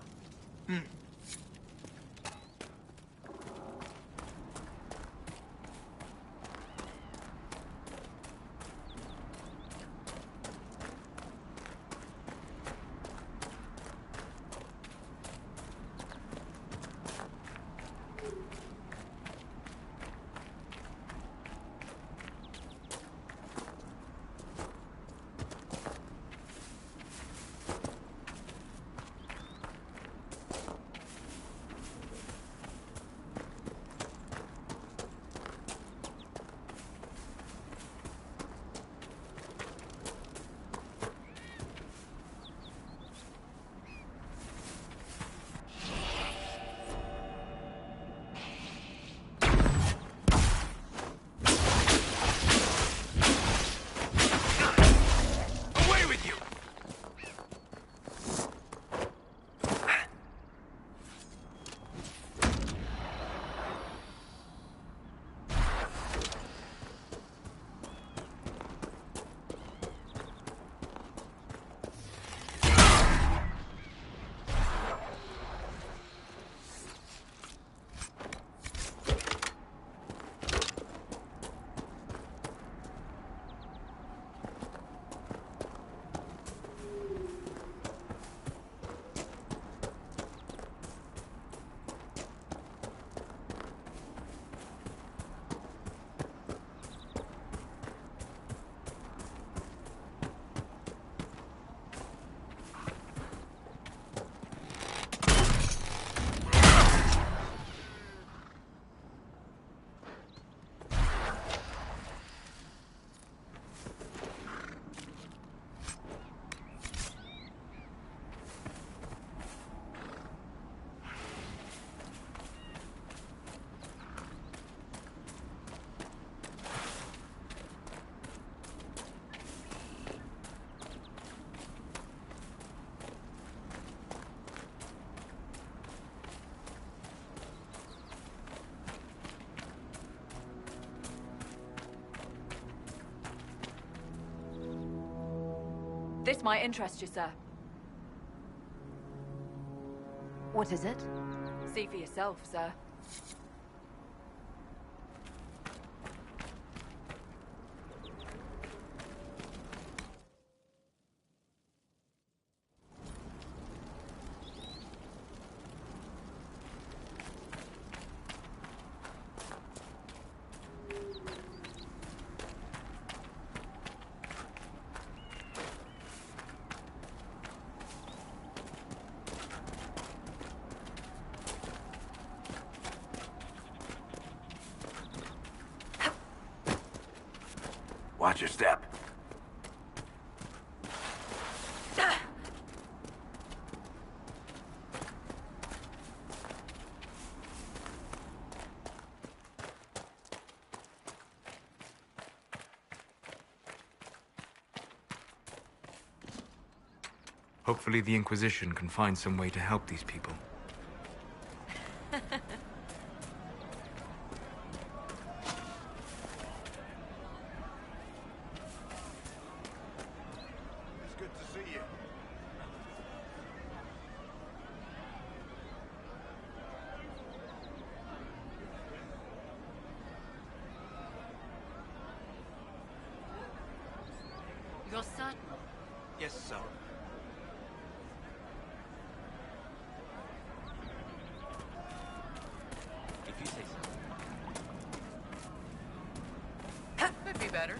This might interest you, sir. What is it? See for yourself, sir. Watch your step. Hopefully the Inquisition can find some way to help these people. Your son? Yes, sir. If you say so. Could be better.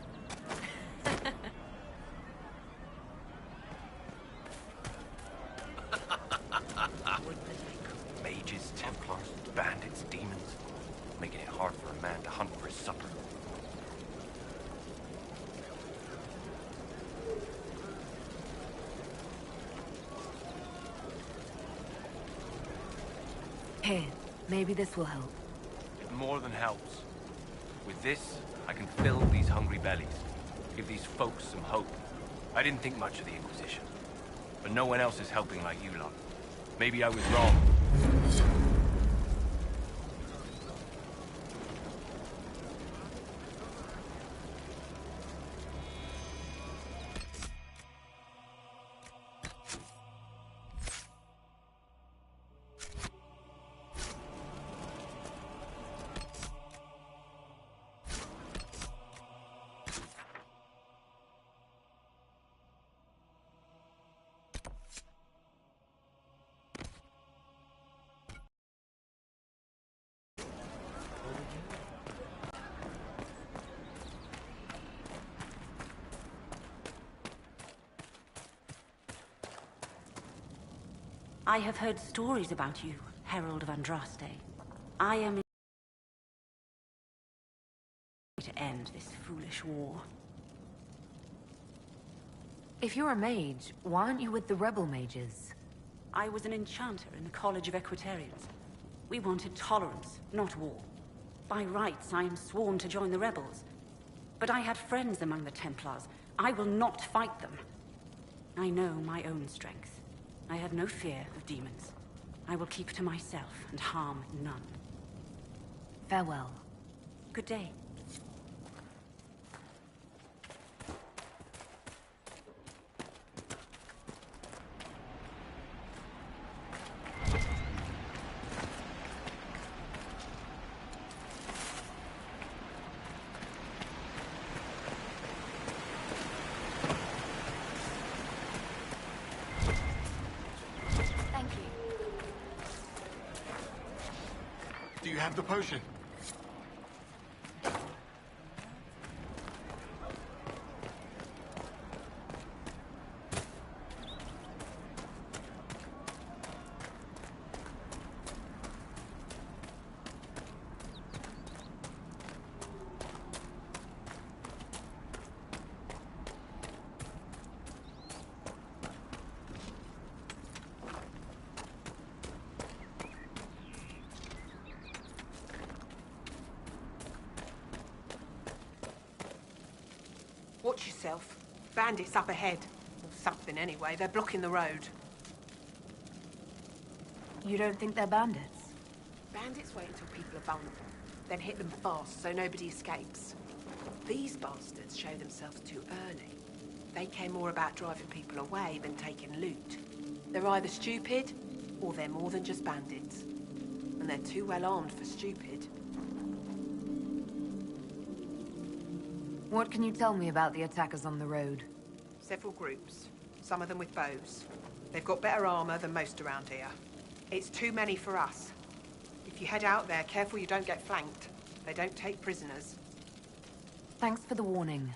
Mages, Templars, bandits, demons, making it hard for a man to hunt for his supper. Here. Maybe this will help. It more than helps. With this, I can fill these hungry bellies. Give these folks some hope. I didn't think much of the Inquisition. But no one else is helping like you lot. Maybe I was wrong. I have heard stories about you, Herald of Andraste. I am to end this foolish war. If you're a mage, why aren't you with the rebel mages? I was an enchanter in the College of Equitarians. We wanted tolerance, not war. By rights, I am sworn to join the rebels. But I had friends among the Templars. I will not fight them. I know my own strength. I have no fear of demons. I will keep to myself and harm none. Farewell. Good day. Do you have the potion? Watch yourself. Bandits up ahead. Or something anyway. They're blocking the road. You don't think they're bandits? Bandits wait until people are vulnerable, then hit them fast so nobody escapes. These bastards show themselves too early. They care more about driving people away than taking loot. They're either stupid, or they're more than just bandits. And they're too well armed for stupid. What can you tell me about the attackers on the road? Several groups, some of them with bows. They've got better armor than most around here. It's too many for us. If you head out there, careful you don't get flanked. They don't take prisoners. Thanks for the warning.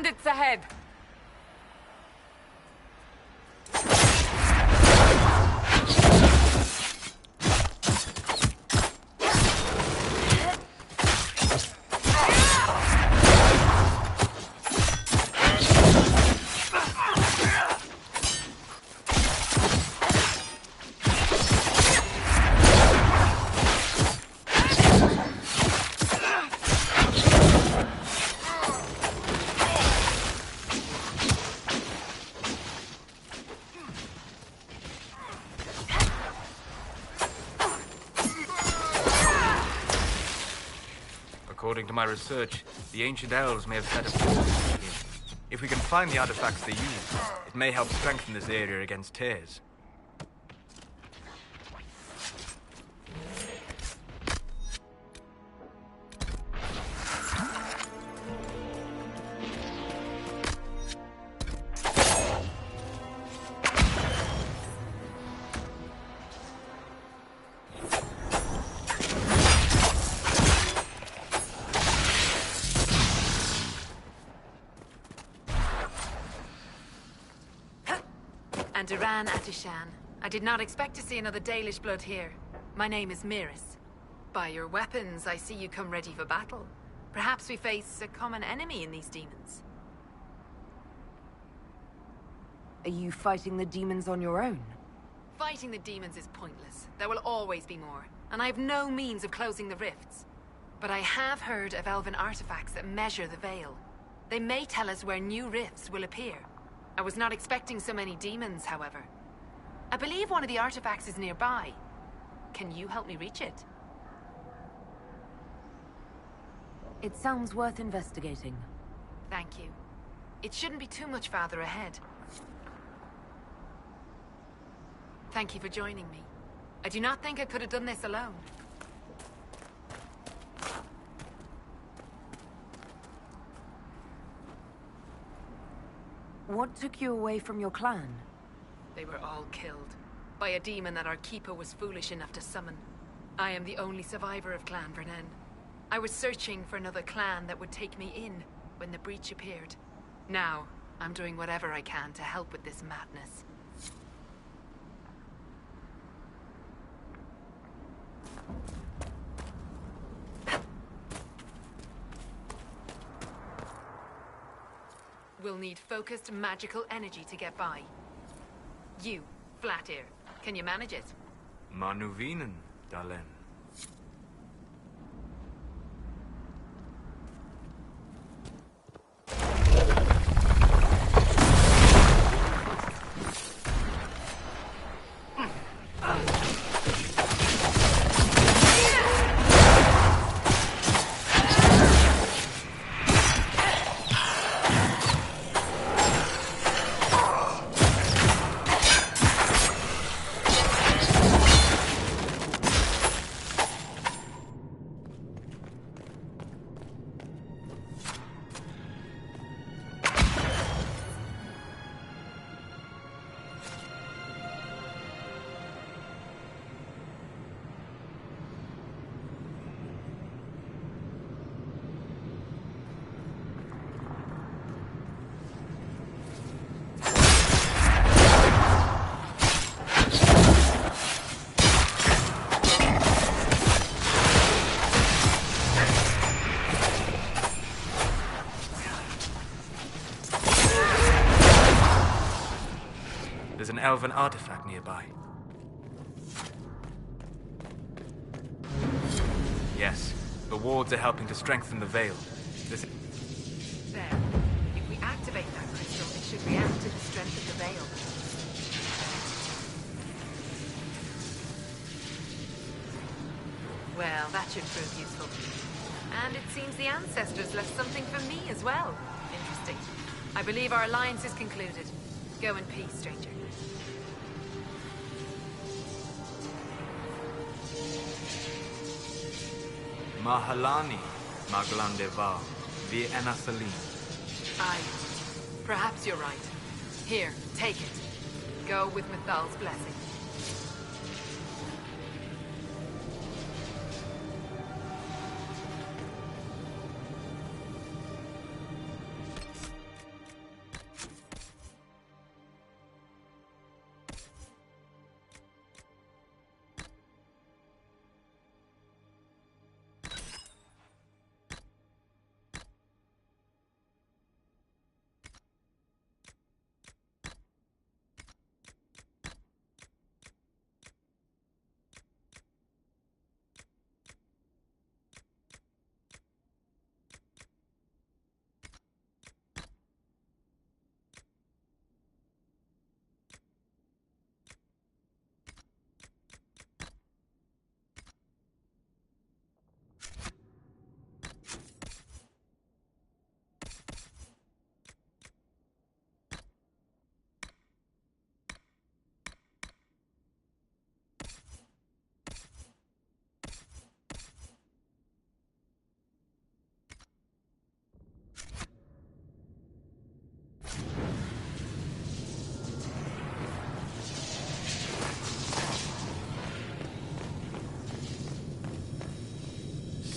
bandits ahead! According to my research, the ancient elves may have set a force here. If we can find the artifacts they use, it may help strengthen this area against tears. And Duran Atishan. I did not expect to see another Dalish blood here. My name is Miris. By your weapons, I see you come ready for battle. Perhaps we face a common enemy in these demons. Are you fighting the demons on your own? Fighting the demons is pointless. There will always be more, and I have no means of closing the rifts. But I have heard of elven artifacts that measure the veil. They may tell us where new rifts will appear. I was not expecting so many demons, however. I believe one of the artifacts is nearby. Can you help me reach it? It sounds worth investigating. Thank you. It shouldn't be too much farther ahead. Thank you for joining me. I do not think I could have done this alone. What took you away from your clan? They were all killed by a demon that our keeper was foolish enough to summon. I am the only survivor of Clan Vernen. I was searching for another clan that would take me in when the breach appeared. Now, I'm doing whatever I can to help with this madness. We'll need focused magical energy to get by. You, Flatear, can you manage it? Manuvinen, Dalen. There's an elven artifact nearby. Yes, the wards are helping to strengthen the veil. There. If we activate that crystal, it should react to the strength of the veil. Well, that should prove useful. And it seems the ancestors left something for me as well. Interesting. I believe our alliance is concluded. Go in peace, stranger. Mahalani, Maglandeva, the Enasalim. Aye. Perhaps you're right. Here, take it. Go with Mithal's blessing.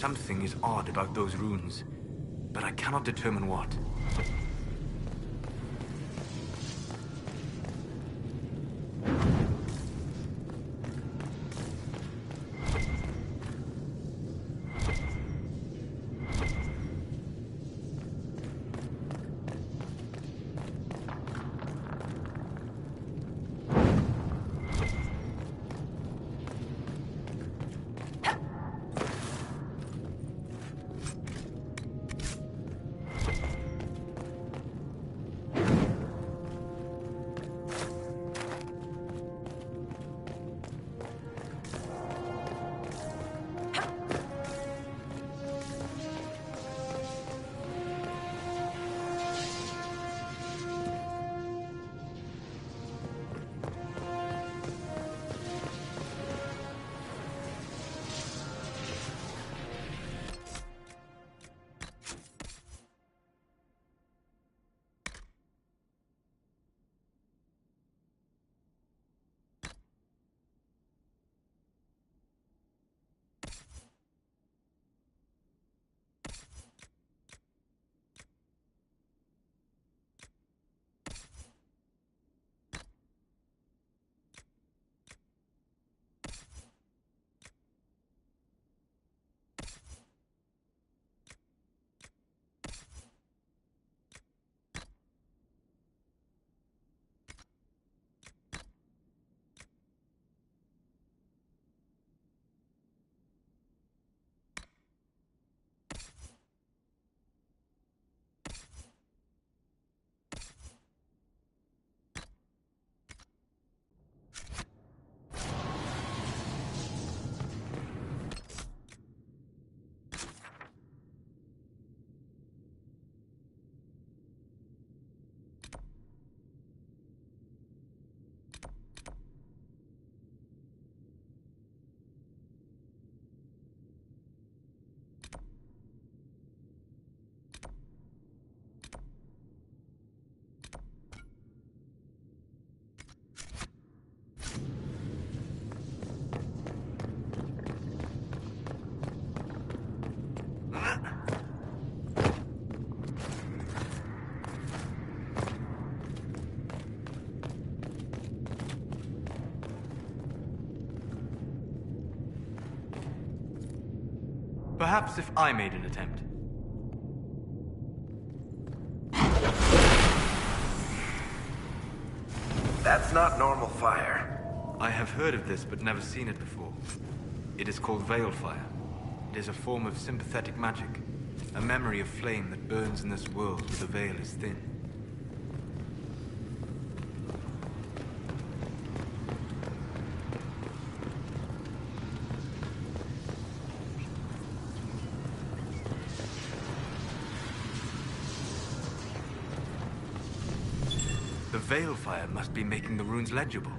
Something is odd about those runes, but I cannot determine what. Perhaps if I made an attempt. That's not normal fire. I have heard of this, but never seen it before. It is called Veil Fire. It is a form of sympathetic magic. A memory of flame that burns in this world where the veil is thin. The Veil Fire must be making the runes legible.